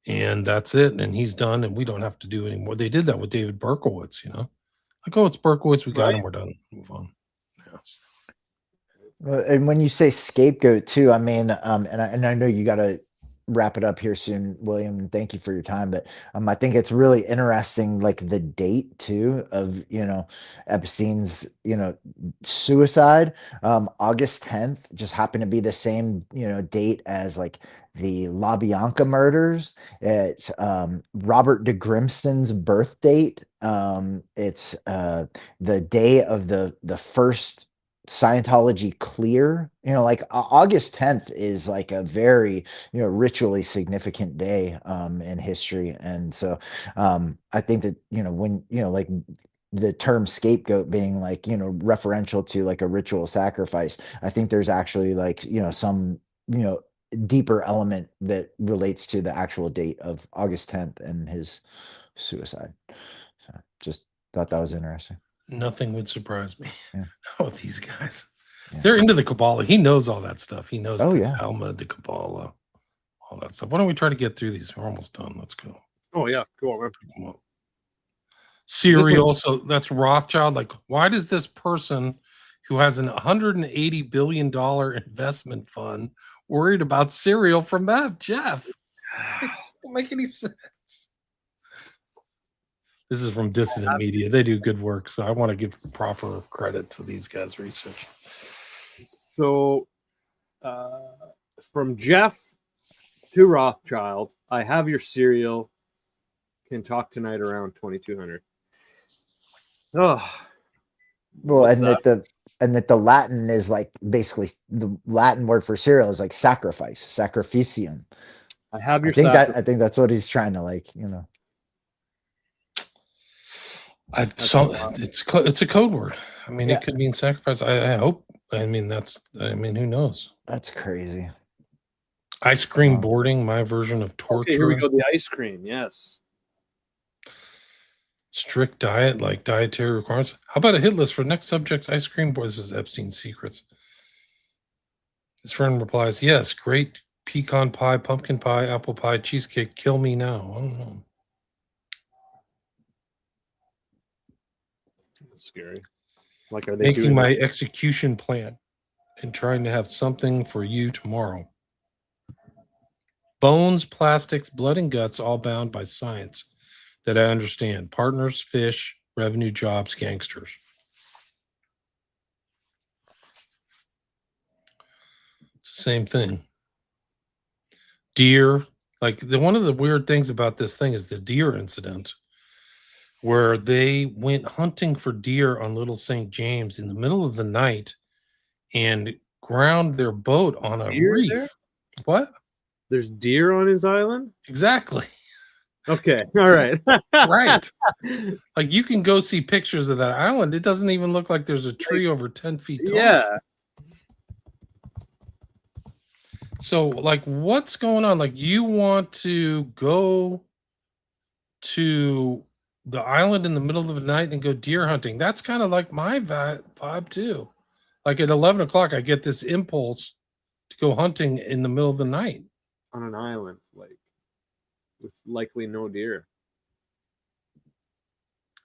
and that's it. And he's done and we don't have to do anymore. They did that with David Berkowitz, like, oh, it's Berkowitz. We got him. We're done. Move on. Yes. Well, and when you say scapegoat too, I mean, and I know you got to wrap it up here soon, William, and thank you for your time. But I think it's really interesting, like the date too of Epstein's suicide. August 10th just happened to be the same date as like the LaBianca murders. It's Robert de Grimston's birth date. It's the day of the first Scientology clear. Like August 10th is like a very ritually significant day in history. And so I think that when like the term scapegoat being like referential to like a ritual sacrifice, I think there's actually like some deeper element that relates to the actual date of August 10th and his suicide. So just thought that was interesting. Nothing would surprise me. Yeah. With these guys. Yeah. They're into the Kabbalah. He knows all that stuff. He knows the yeah. Talmud, the Kabbalah, all that stuff. Why don't we try to get through these? We're almost done. Let's go. Oh yeah, go on. Well, cereal. So that's Rothschild. Like, why does this person who has an $180 billion investment fund worried about cereal from Jeff? It doesn't make any sense. This is from Dissident Media. They do good work, so I want to give proper credit to these guys' research. So, from Jeff to Rothschild, I have your cereal. Can talk tonight around 2200. Oh, well, and that the Latin is like basically the Latin word for cereal is like sacrifice, sacrificium. I have your. I think that's what he's trying to like. It's a code word. I mean, It could mean sacrifice. I hope. I mean, who knows? That's crazy. Ice cream boarding, my version of torture. Okay, here we go. The ice cream, yes. Strict diet, like dietary requirements. How about a hit list for next subject's ice cream board? This is Epstein's secrets. His friend replies, yes, great pecan pie, pumpkin pie, apple pie, cheesecake. Kill me now. I don't know. That's scary. Like, are they making my execution plan and trying to have something for you tomorrow? Bones, plastics, blood, and guts, all bound by science that I understand. Partners, fish, revenue, jobs, gangsters. It's the same thing. Deer, like one of the weird things about this thing is the deer incident, where they went hunting for deer on Little St. James in the middle of the night and ground their boat on a reef. There? What? There's deer on his island? Exactly. Okay. All right. Right. Like, you can go see pictures of that island. It doesn't even look like there's a tree over 10 feet tall. Yeah. So, like, what's going on? Like, you want to go to the island in the middle of the night and go deer hunting. That's kind of like my vibe too. Like at 11 o'clock, I get this impulse to go hunting in the middle of the night. On an island, like, with likely no deer.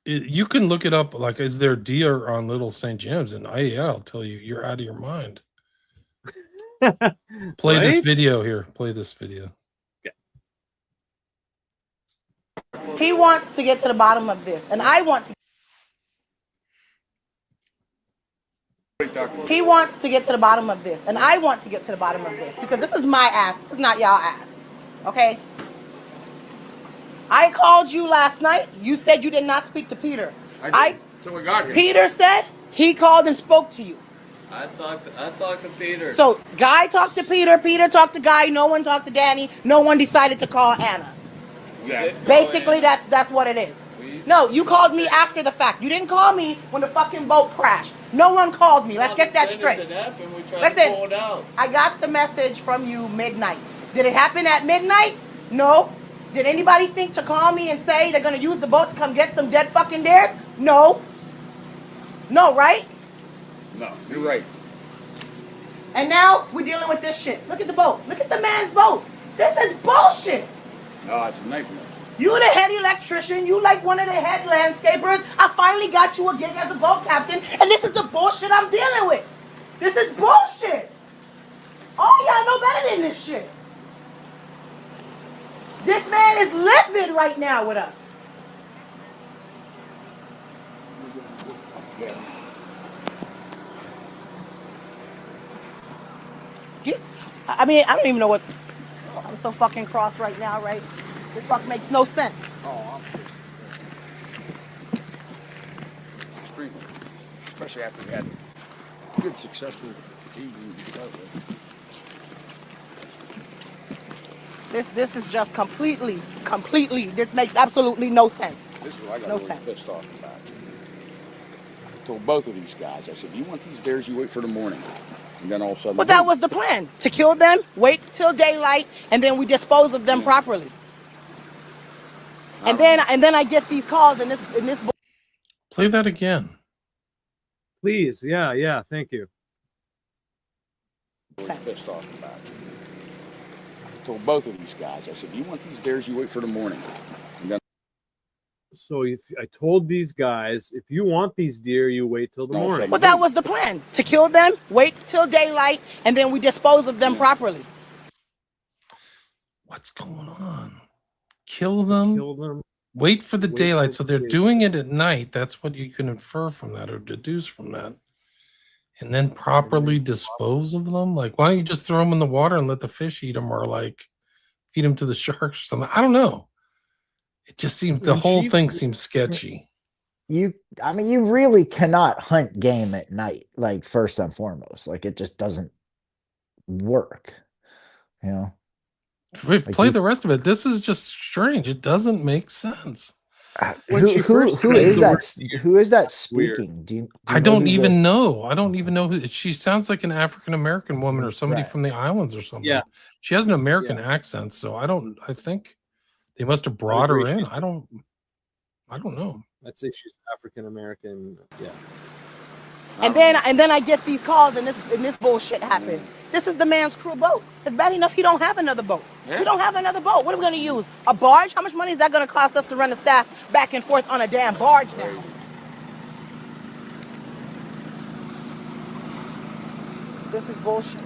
You can look it up. Like, is there deer on Little St. James? And I'll tell you, you're out of your mind. Play this video here. Play this video. He wants to get to the bottom of this, and I want to. He wants to get to the bottom of this, and I want to get to the bottom of this, because this is my ass. This is not y'all ass. Okay? I called you last night. You said you did not speak to Peter. I did. Till we got here. Peter said he called and spoke to you. I talked to Peter. So Guy talked to Peter. Peter talked to Guy. No one talked to Danny. No one decided to call Anna. Yeah. Basically, that's what it is. No, you called me after the fact. You didn't call me when the fucking boat crashed. No one called me. Let's get that straight. Listen, I got the message from you midnight. Did it happen at midnight? No. Did anybody think to call me and say they're going to use the boat to come get some dead fucking deer? No. No, right? No, you're right. And now we're dealing with this shit. Look at the boat. Look at the man's boat. This is bullshit. No, it's a nightmare. You the head electrician. You like one of the head landscapers. I finally got you a gig as a boat captain, and this is the bullshit I'm dealing with. This is bullshit. All y'all know better than this shit. This man is livid right now with us. I mean, I don't even know what. I'm so fucking cross right now, right? This fuck makes no sense. Oh, extremely. Especially after we had a good, successful evening to start with. This is just completely. This makes absolutely no sense. This is what I got No really sense. pissed off about. I told both of these guys, I said, you want these dares, you wait for the morning. And then all of a sudden... But that was the plan. To kill them, wait till daylight, and then we dispose of them properly. And then I get these calls and this Play that again. Please. Yeah. Thank you. really pissed off about. I told both of these guys, I said, you want these dares, you wait for the morning. And then So if I told these guys, if you want these deer, you wait till the No, morning. But that was the plan. To kill them, wait till daylight, and then we dispose of them properly. What's going on? Kill them. Kill them. Wait for the Wait daylight. for So the they're daylight. doing it at night. That's what you can infer from that or deduce from that. And then properly dispose of them. Like, why don't you just throw them in the water and let the fish eat them, or like feed them to the sharks or something? I don't know. It just seems the When whole she- thing seems sketchy. You really cannot hunt game at night, like first and foremost. Like it just doesn't work. You know. Play the rest of it. This is just strange. It doesn't make sense. When she first Who said is the that? word deer, Who is that weird. speaking? Do you I know don't who even know. I don't even know who. She sounds like an African American woman or somebody Right. from the islands or something. Yeah. She has an American accent, so I think they must have brought her agree. in. I don't know. I'd say she's African American. Yeah. And then I get these calls and this bullshit happened. This is the man's crew boat. It's bad enough he don't have another boat. Yeah. We don't have another boat. What are we gonna use? A barge? How much money is that gonna cost us to run the staff back and forth on a damn barge now? This is bullshit.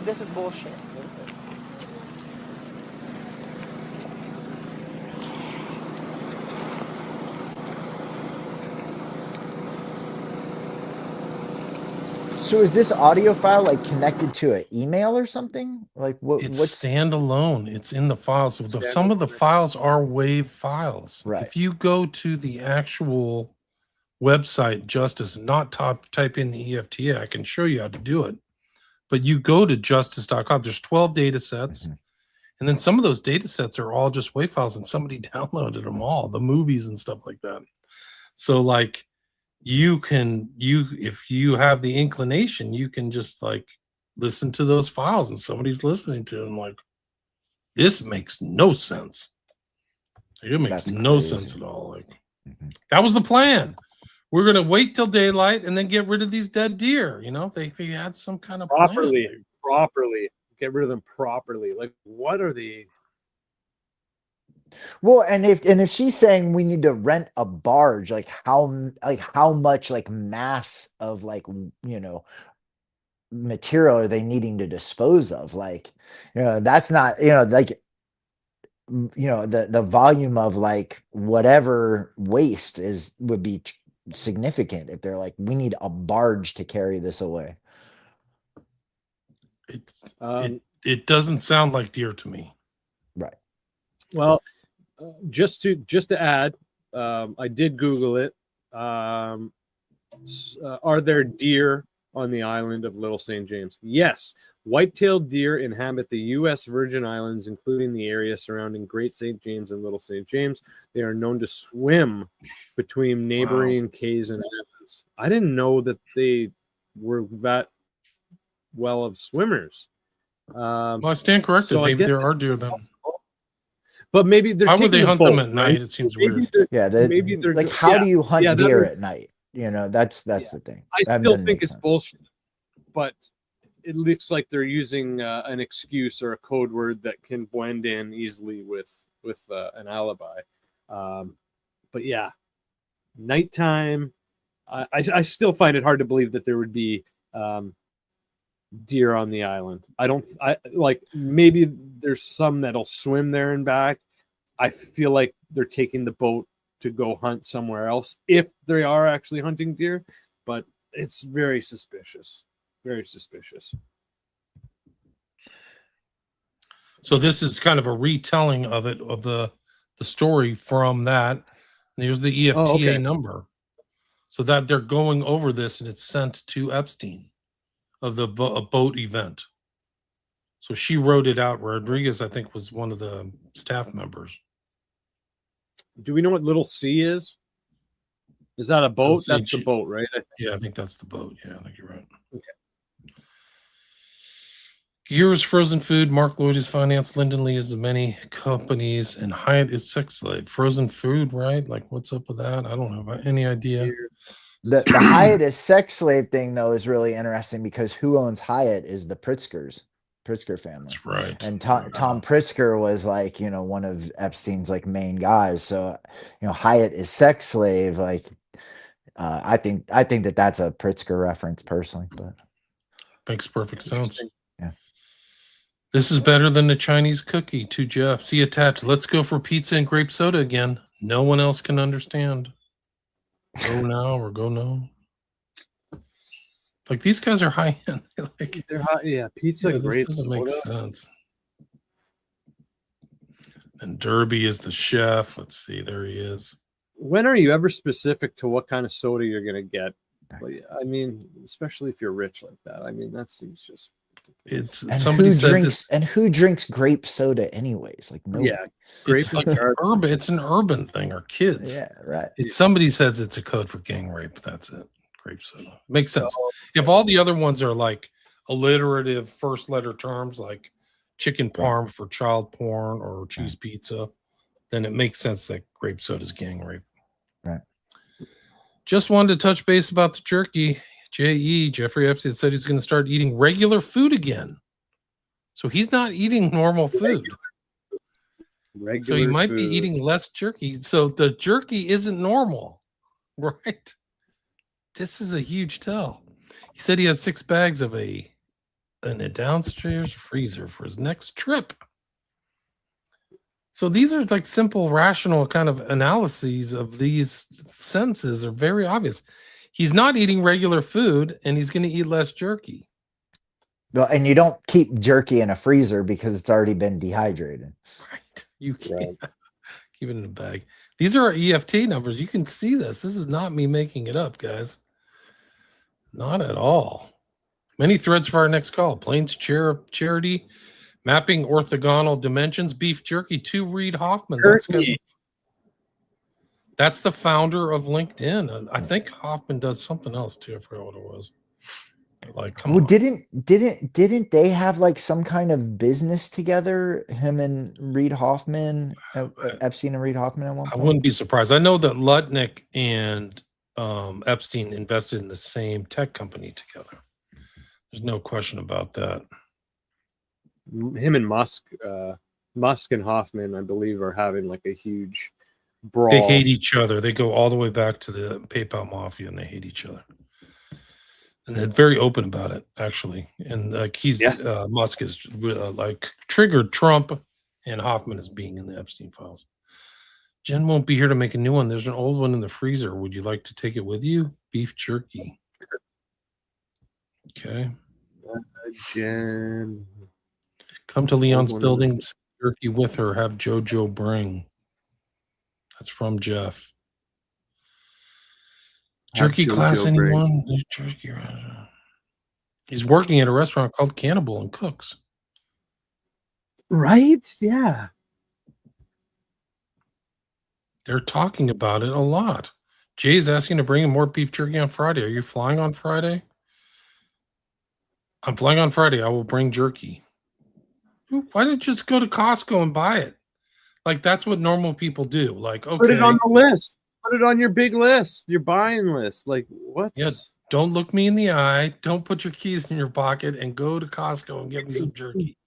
This is bullshit. So is this audio file like connected to an email or something? Like It's what's standalone. It's in the files. So some of the files are WAV files. Right. If you go to the actual website, Justice, not type in the EFTA, I can show you how to do it. But you go to justice.com. There's 12 data sets. Mm-hmm. And then some of those data sets are all just WAV files, and somebody downloaded them all, the movies and stuff like that. So like if you have the inclination, you can just like listen to those files, and somebody's listening to them like, this makes no sense. It makes That's no crazy. sense at all. Like that was the plan. We're gonna wait till daylight and then get rid of these dead deer. You know, they had some kind of Properly. plan. Properly. Get rid of them properly. Like, what are the? Well, and if she's saying we need to rent a barge, like how much like mass of like material are they needing to dispose of? Like, that's not like the volume of like whatever waste would be significant if they're like, we need a barge to carry this away. It doesn't sound like deer to me. Right. Well, just to add, I did Google it. Are there deer on the island of Little St. James? Yes. White-tailed deer inhabit the U.S. Virgin Islands, including the area surrounding Great St. James and Little St. James. They are known to swim between neighboring cays and islands. I didn't know that they were that well of swimmers. Well, I stand corrected. So I Maybe guess there are deer then. But maybe they're Why would taking they a hunt boat, them at night? right? It seems Maybe weird. they're- Yeah, maybe they're like, just- how yeah, do you hunt yeah, that deer makes- at night? That's the thing. I That still doesn't think make it's sense. bullshit, but it looks like they're using an excuse or a code word that can blend in easily with an alibi. But yeah, nighttime. I still find it hard to believe that there would be deer on the island. I like, maybe there's some that'll swim there and back. I feel like they're taking the boat to go hunt somewhere else if they are actually hunting deer, but it's very suspicious. Very suspicious. So this is kind of a retelling of it, of the story from that. Here's the EFTA number. So that they're going over this and it's sent to Epstein of the boat event. So she wrote it out. Rodriguez, I think, was one of the staff members. Do we know what little C is? Is that a boat? Little That's C. the boat, right? Yeah, I think that's the boat. Yeah, I think you're right. Okay. Gears frozen food. Mark Lloyd is finance. Lyndon Lee is many companies, and Hyatt is sex slave. Frozen food, right? Like, what's up with that? I don't have any idea. The Hyatt is sex slave thing though is really interesting because who owns Hyatt is the Pritzker family. That's right. And Tom Pritzker was like, you know, one of Epstein's like main guys. So, you know, Hyatt is sex slave. Like, I think that that's a Pritzker reference personally, but makes perfect sense. Yeah. This is better than the Chinese cookie. To Jeff. See attached. Let's go for pizza and grape soda again. No one else can understand. Go now or go no. Like, these guys are high end. Like, they're hot. Yeah, pizza, yeah, grape doesn't soda. make sense. And Derby is the chef. Let's see, there he is. When are you ever specific to what kind of soda you're gonna get? Like, I mean, especially if you're rich like that. I mean, that seems just. It's and somebody who says drinks and who drinks grape soda anyways? Like no. Yeah, grape it's like urban. It's an urban thing. Or kids. Yeah, right. It's somebody says it's a code for gang rape. That's it. Grape soda makes sense. If all the other ones are like alliterative first letter terms like chicken parm for child porn or cheese pizza, then it makes sense that grape soda is gang rape. Right. Just wanted to touch base about the jerky. Jeffrey Epstein said he's going to start eating regular food again. So he's not eating normal food. So he might be eating less jerky. So the jerky isn't normal, right? This is a huge tell. He said he has 6 bags of in a downstairs freezer for his next trip. So these are like simple, rational kind of analyses of these sentences are very obvious. He's not eating regular food and he's going to eat less jerky. Well, and you don't keep jerky in a freezer because it's already been dehydrated. Right. You can't keep it in a bag. These are our EFT numbers. You can see this. This is not me making it up, guys. Not at all. Many threads for our next call. Plains Charity, mapping orthogonal dimensions, beef jerky to Reed Hoffman. That's the founder of LinkedIn. I think Hoffman does something else too. I forgot what it was. Like, come on. Didn't they have like some kind of business together? Him and Reed Hoffman, Epstein and Reed Hoffman at one point? I wouldn't be surprised. I know that Lutnick and Epstein invested in the same tech company together. There's no question about that. Him and Musk and Hoffman, I believe, are having like a huge brawl. They hate each other. They go all the way back to the PayPal mafia, and they hate each other. And they're very open about it, actually. And like Musk is like triggered Trump, and Hoffman is being in the Epstein files. Jen won't be here to make a new one. There's an old one in the freezer. Would you like to take it with you? Beef jerky. Okay. Jen. Come to Leon's building, jerky with her. Have JoJo bring. That's from Jeff. Jerky class, anyone? Jerky. He's working at a restaurant called Cannibal and Cooks. Right? Yeah. They're talking about it a lot. Jay's asking to bring in more beef jerky on Friday. Are you flying on Friday? I'm flying on Friday. I will bring jerky. Why don't you just go to Costco and buy it? Like, that's what normal people do. Like, okay. Put it on the list. Put it on your big list, your buying list. Like, what? Yeah, don't look me in the eye. Don't put your keys in your pocket and go to Costco and get me some jerky.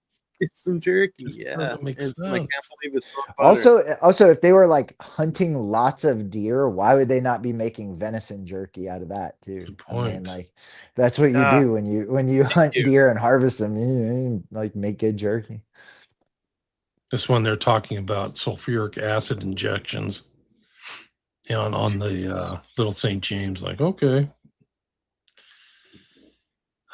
It's some jerky. This Yeah. doesn't make And I can't sense. believe it's not butter. Also, if they were like hunting lots of deer, why would they not be making venison jerky out of that too? Good I mean, point. like that's what you Ah, do when you hunt you. deer and harvest them. You like make good jerky. This one they're talking about sulfuric acid injections on the Little St. James. Like, okay.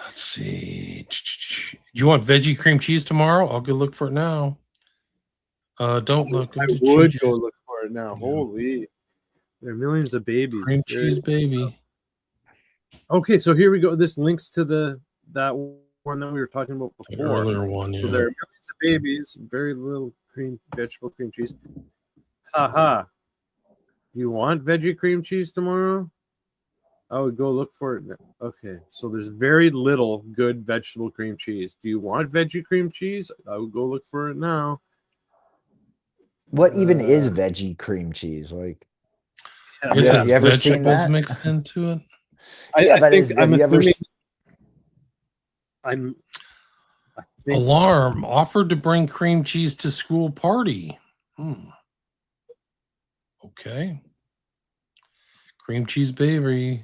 Let's see. Do you want veggie cream cheese tomorrow? I'll go look for it now. Don't look. Go I to would go GJ's. look for it now. Yeah. Holy. There are millions of babies. Cream cheese, baby. Okay, so here we go. This links to that one that we were talking about The before. earlier one, So yeah. there are millions of babies, very little vegetable cream cheese. Haha. You want veggie cream cheese tomorrow? I would go look for it. Okay, so there's very little good vegetable cream cheese. Do you want veggie cream cheese? I would go look for it now. What even is veggie cream cheese? Like, I guess have it's you ever seen vegetables that? mixed into it. Yeah, but I'm have you ever assuming. I think Alarm offered to bring cream cheese to school party. Okay. Cream cheese baby.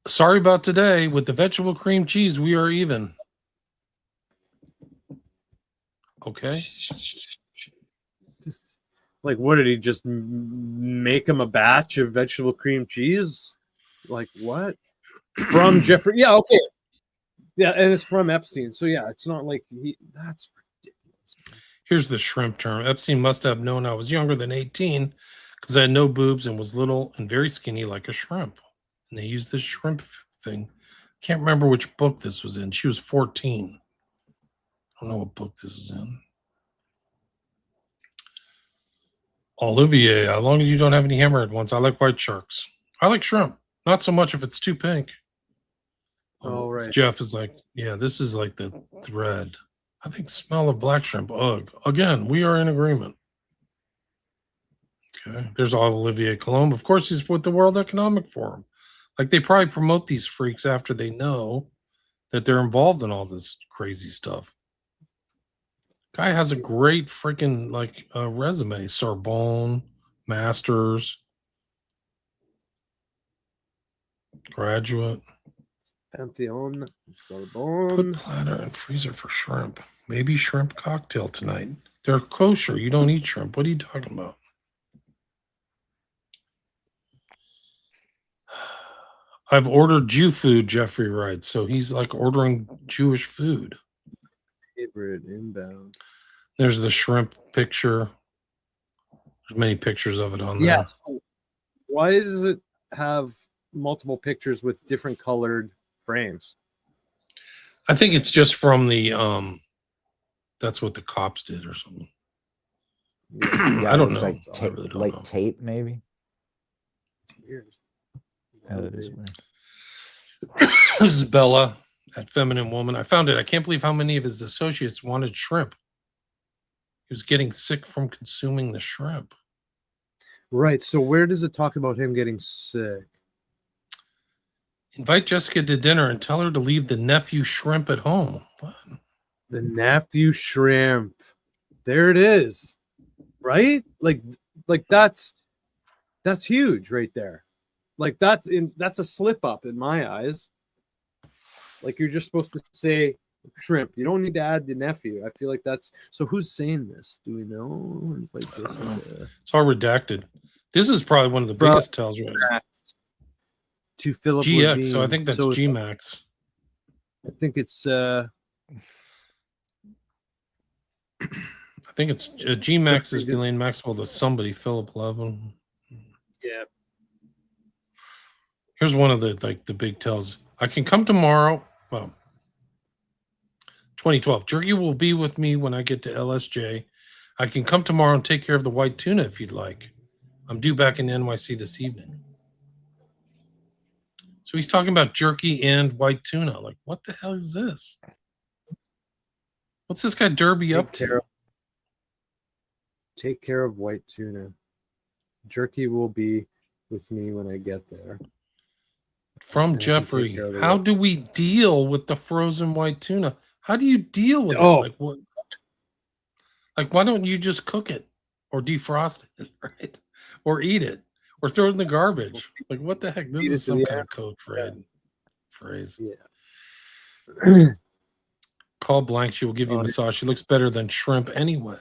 Sorry about today. With the vegetable cream cheese, we are even. Okay. like, what did he just make him a batch of vegetable cream cheese? Like what? From Jeffrey? Yeah, okay. Yeah, and it's from Epstein. So yeah, it's not like that's ridiculous. Here's the shrimp term. Epstein must have known I was younger than 18 because I had no boobs and was little and very skinny like a shrimp. And they used this shrimp thing. Can't remember which book this was in. She was 14. I don't know what book this is in. Olivier, as long as you don't have any hammerhead ones, I like white sharks. I like shrimp. Not so much if it's too pink. Oh, right. Jeff is like, yeah, this is like the thread. I think smell of black shrimp. Ugh. Again, we are in agreement. Okay. There's Olivier Colombe. Of course, he's with the World Economic Forum. Like, they probably promote these freaks after they know that they're involved in all this crazy stuff. Guy has a great freaking resume. Sorbonne, Masters, graduate. Pantheon, Put Sorbonne. platter in freezer for shrimp. Maybe shrimp cocktail tonight. They're kosher. You don't eat shrimp. What are you talking about? I've ordered Jew food, Jeffrey writes. So he's like ordering Jewish food. Favorite inbound. There's the shrimp picture. There's many pictures of it on there. Yeah. So why does it have multiple pictures with different colored frames? I think it's just from the that's what the cops did or something. Yeah, I don't it's know. like I really don't know. tape, maybe. Weird. Yeah, that is weird. This is Bella at Feminine Woman. I found it. I can't believe how many of his associates wanted shrimp. He was getting sick from consuming the shrimp. Right. So where does it talk about him getting sick? Invite Jessica to dinner and tell her to leave the nephew shrimp at home. What? The nephew shrimp. There it is. Right? Like that's huge right there. Like that's a slip up in my eyes. Like you're just supposed to say shrimp. You don't need to add the nephew. I feel like that's so. Who's saying this? Do we know? Like this, It's all redacted. This is probably one of the biggest tells right now. To Philip GX, so I think that's GMAX. I think it's I think it's GMAX is Ghislaine Maxwell to somebody, Philip Levin. yeah. Here's one of the big tells. I can come tomorrow. Well, 2012. Jerky will be with me when I get to LSJ. I can come tomorrow and take care of the white tuna if you'd like. I'm due back in NYC this evening. So he's talking about jerky and white tuna. Like, what the hell is this? What's this guy Derby up to? Take care of white tuna. Jerky will be with me when I get there. From Jeffrey, how do we deal with the frozen white tuna? How do you deal with it? Oh. Like what? Like why don't you just cook it or defrost it, right? Or eat it or throw it in the garbage? Like what the heck? This Feed it is to some the kind of code phrase. Yeah. Call blank. She will give you a Oh, massage. She looks better than shrimp anyway,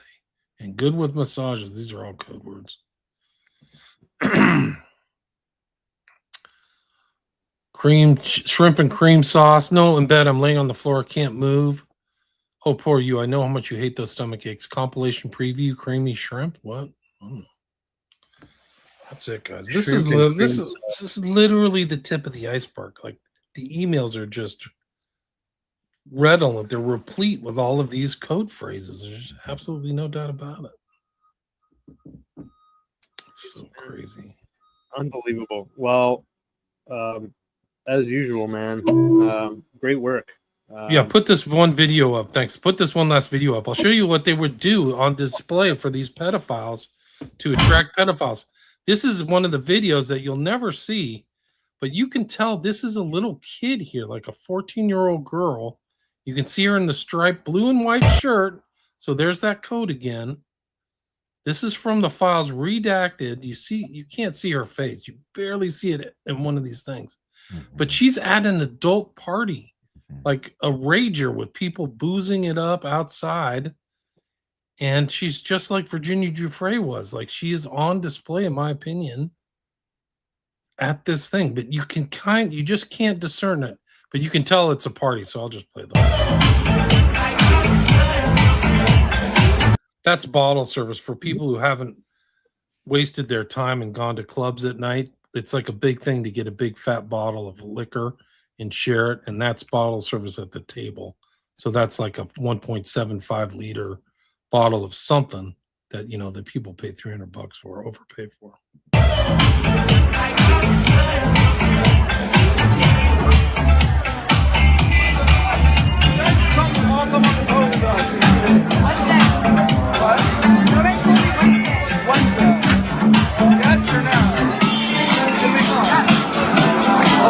and good with massages. These are all code words. Shrimp and cream sauce. No, in bed. I'm laying on the floor. Can't move. Oh, poor you. I know how much you hate those stomach aches. Compilation preview. Creamy shrimp. What? That's it, guys. This is literally the tip of the iceberg. Like the emails are just redolent. They're replete with all of these code phrases. There's absolutely no doubt about it. It's so crazy. Unbelievable. Well, as usual, man. Great work. Yeah, put this one video up. Thanks. Put this one last video up. I'll show you what they would do on display for these pedophiles to attract pedophiles. This is one of the videos that you'll never see, but you can tell this is a little kid here, like a 14-year-old girl. You can see her in the striped blue and white shirt. So there's that code again. This is from the files redacted. You can't see her face. You barely see it in one of these things. But she's at an adult party, like a rager with people boozing it up outside. And she's just like Virginia Giuffre was. Like she is on display, in my opinion, at this thing. But you just can't discern it. But you can tell it's a party. So I'll just play that. That's bottle service for people who haven't wasted their time and gone to clubs at night. It's like a big thing to get a big fat bottle of liquor and share it. And that's bottle service at the table. So that's like a 1.75 liter bottle of something that, that people pay $300 for, overpay for. What's that? What? What's that? Yes or no?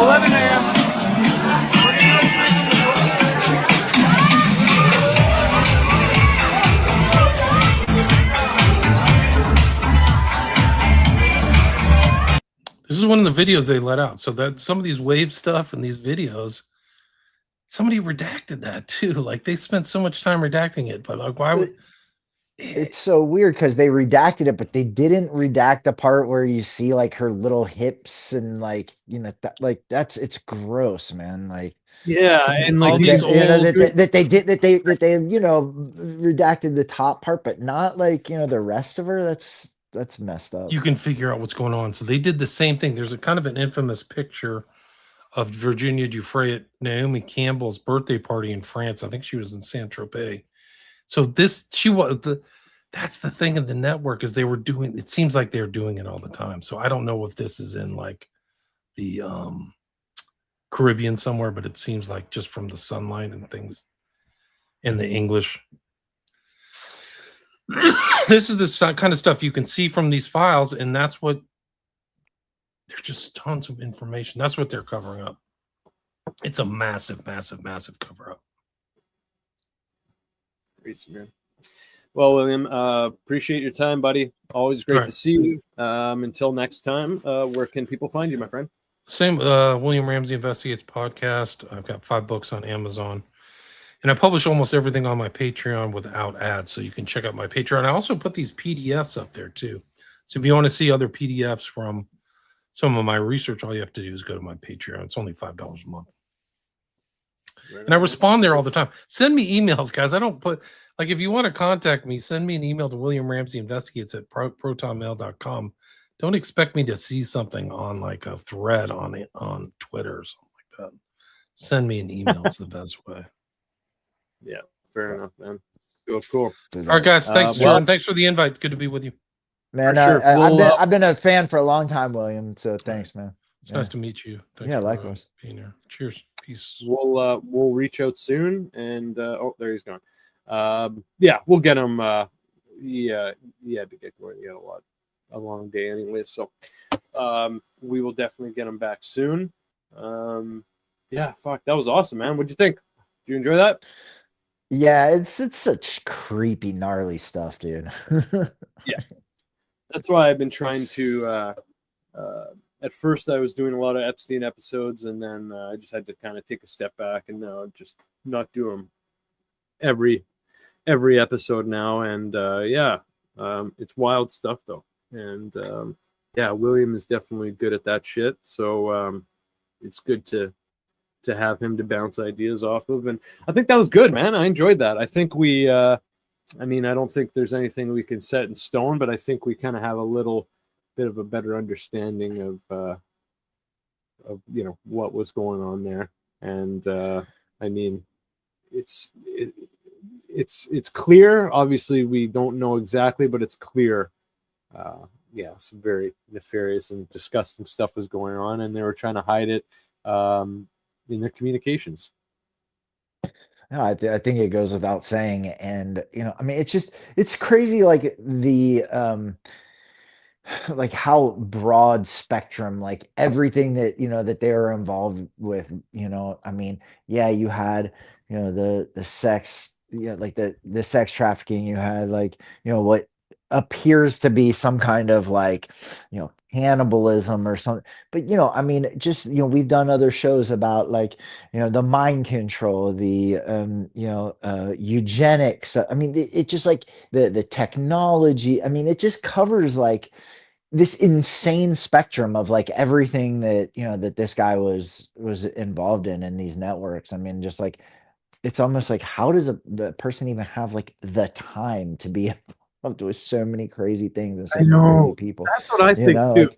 11 a.m. This is one of the videos they let out. So that some of these wave stuff and these videos, somebody redacted that too. Like they spent so much time redacting it, but like why would it's so weird because they redacted it, but they didn't redact the part where you see like her little hips and like it's gross, man. Like and like all these old that they redacted the top part, but not like the rest of her. That's messed up. You can figure out what's going on. So they did the same thing. There's a kind of an infamous picture of Virginia Giuffre at Naomi Campbell's birthday party in France. I think she was in Saint-Tropez. So that's the thing of the network is they were doing, it seems like they're doing it all the time. So I don't know if this is in like the Caribbean somewhere, but it seems like just from the sunlight and things in the English. This is the kind of stuff you can see from these files, and that's what there's just tons of information. That's what they're covering up. It's a massive, massive, massive cover up. Great, man. Well, William, appreciate your time, buddy. Always great to see you. Until next time, where can people find you, my friend? Same, William Ramsey Investigates podcast. I've got 5 books on Amazon. And I publish almost everything on my Patreon without ads, so you can check out my Patreon. I also put these PDFs up there, too. So if you want to see other PDFs from some of my research, all you have to do is go to my Patreon. It's only $5 a month. And I respond there all the time. Send me emails, guys. I don't put, like, if you want to contact me, send me an email to williamramseyinvestigates@protonmail.com. Don't expect me to see something on, like, a thread on Twitter or something like that. Send me an email. It's the best way. Yeah, fair enough, man. Cool. All right, guys. Thanks, Jordan. Thanks for the invite. Good to be with you. Man, sure. I've been a fan for a long time, William. So thanks, man. It's nice to meet you. Thanks for likewise. Being here. Cheers. Peace. We'll reach out soon, and oh, there he's gone. Yeah, we'll get him. He had to get going. He had a long day anyway, so we will definitely get him back soon. Yeah, fuck, that was awesome, man. What'd you think? Did you enjoy that? Yeah, it's such creepy, gnarly stuff, dude. Yeah, that's why I've been trying to. At first, I was doing a lot of Epstein episodes, and then I just had to kind of take a step back, and now just not do them every episode now. And yeah, it's wild stuff though, and yeah, William is definitely good at that shit. So it's good to have him to bounce ideas off of, and I think that was good, man. I enjoyed that. I think we. I mean, I don't think there's anything we can set in stone, but I think we kind of have a little bit of a better understanding of what was going on there. And I mean, it's it's clear. Obviously, we don't know exactly, but it's clear. Yeah, some very nefarious and disgusting stuff was going on, and they were trying to hide it in their communications. No, I think it goes without saying, and I mean, it's crazy, like like how broad spectrum, like everything that that they were involved with. I mean, yeah, you had the sex, yeah, like the sex trafficking. You had, like, what appears to be some kind of, like, cannibalism or something. But I mean, just we've done other shows about, like, the mind control, the eugenics. I mean, it just, like, the technology. I mean, it just covers, like, this insane spectrum of, like, everything that that this guy was involved in these networks. I mean, just, like, it's almost like, how does the person even have, like, the time to be involved with so many crazy things and so I many crazy know. people? That's what I think too.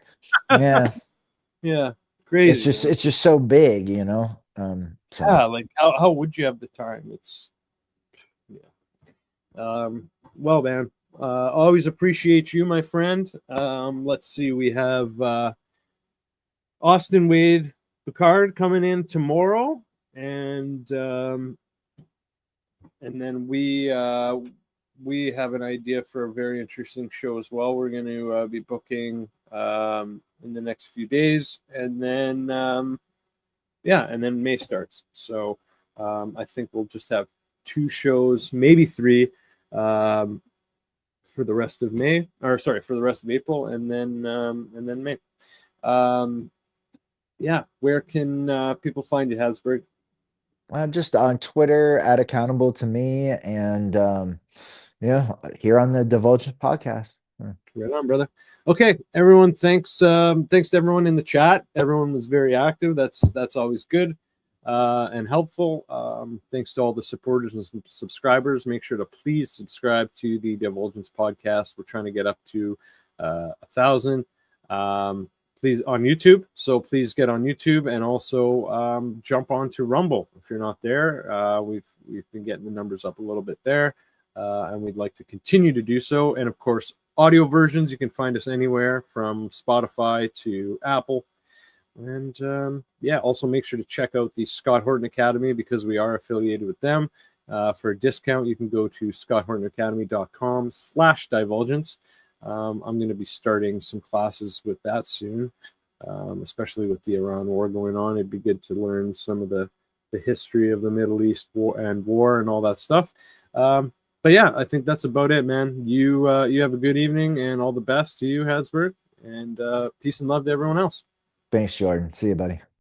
Like, yeah, Yeah, it's crazy, just man. it's just so big. So Yeah, like how would you have the time? It's yeah. Well, man, always appreciate you, my friend. Let's see, we have Austin Wade Picard coming in tomorrow, and then we have an idea for a very interesting show as well. We're going to be booking in the next few days, and then yeah, and then May starts. So I think we'll just have 2 shows, maybe 3, for the rest of May, or sorry, for the rest of April, and then May. Yeah, where can people find you, Habsburg? I'm just on Twitter at accountable to me, and yeah, here on the Divulgence podcast. Right on, brother. Okay, everyone. Thanks to everyone in the chat. Everyone was very active. That's always good and helpful. Thanks to all the supporters and subscribers. Make sure to please subscribe to the Divulgence podcast. We're trying to get up to 1,000. Please on YouTube. So please get on YouTube, and also jump onto Rumble if you're not there. We've been getting the numbers up a little bit there, and we'd like to continue to do so. And of course, audio versions, you can find us anywhere from Spotify to Apple. And yeah, also make sure to check out the Scott Horton Academy, because we are affiliated with them. For a discount, you can go to scotthortonacademy.com/divulgence. I'm going to be starting some classes with that soon, especially with the Iran war going on. It'd be good to learn some of the history of the Middle East war and all that stuff. But yeah, I think that's about it, man. You have a good evening, and all the best to you, Hadsburg, and peace and love to everyone else. Thanks, Jordan. See you, buddy.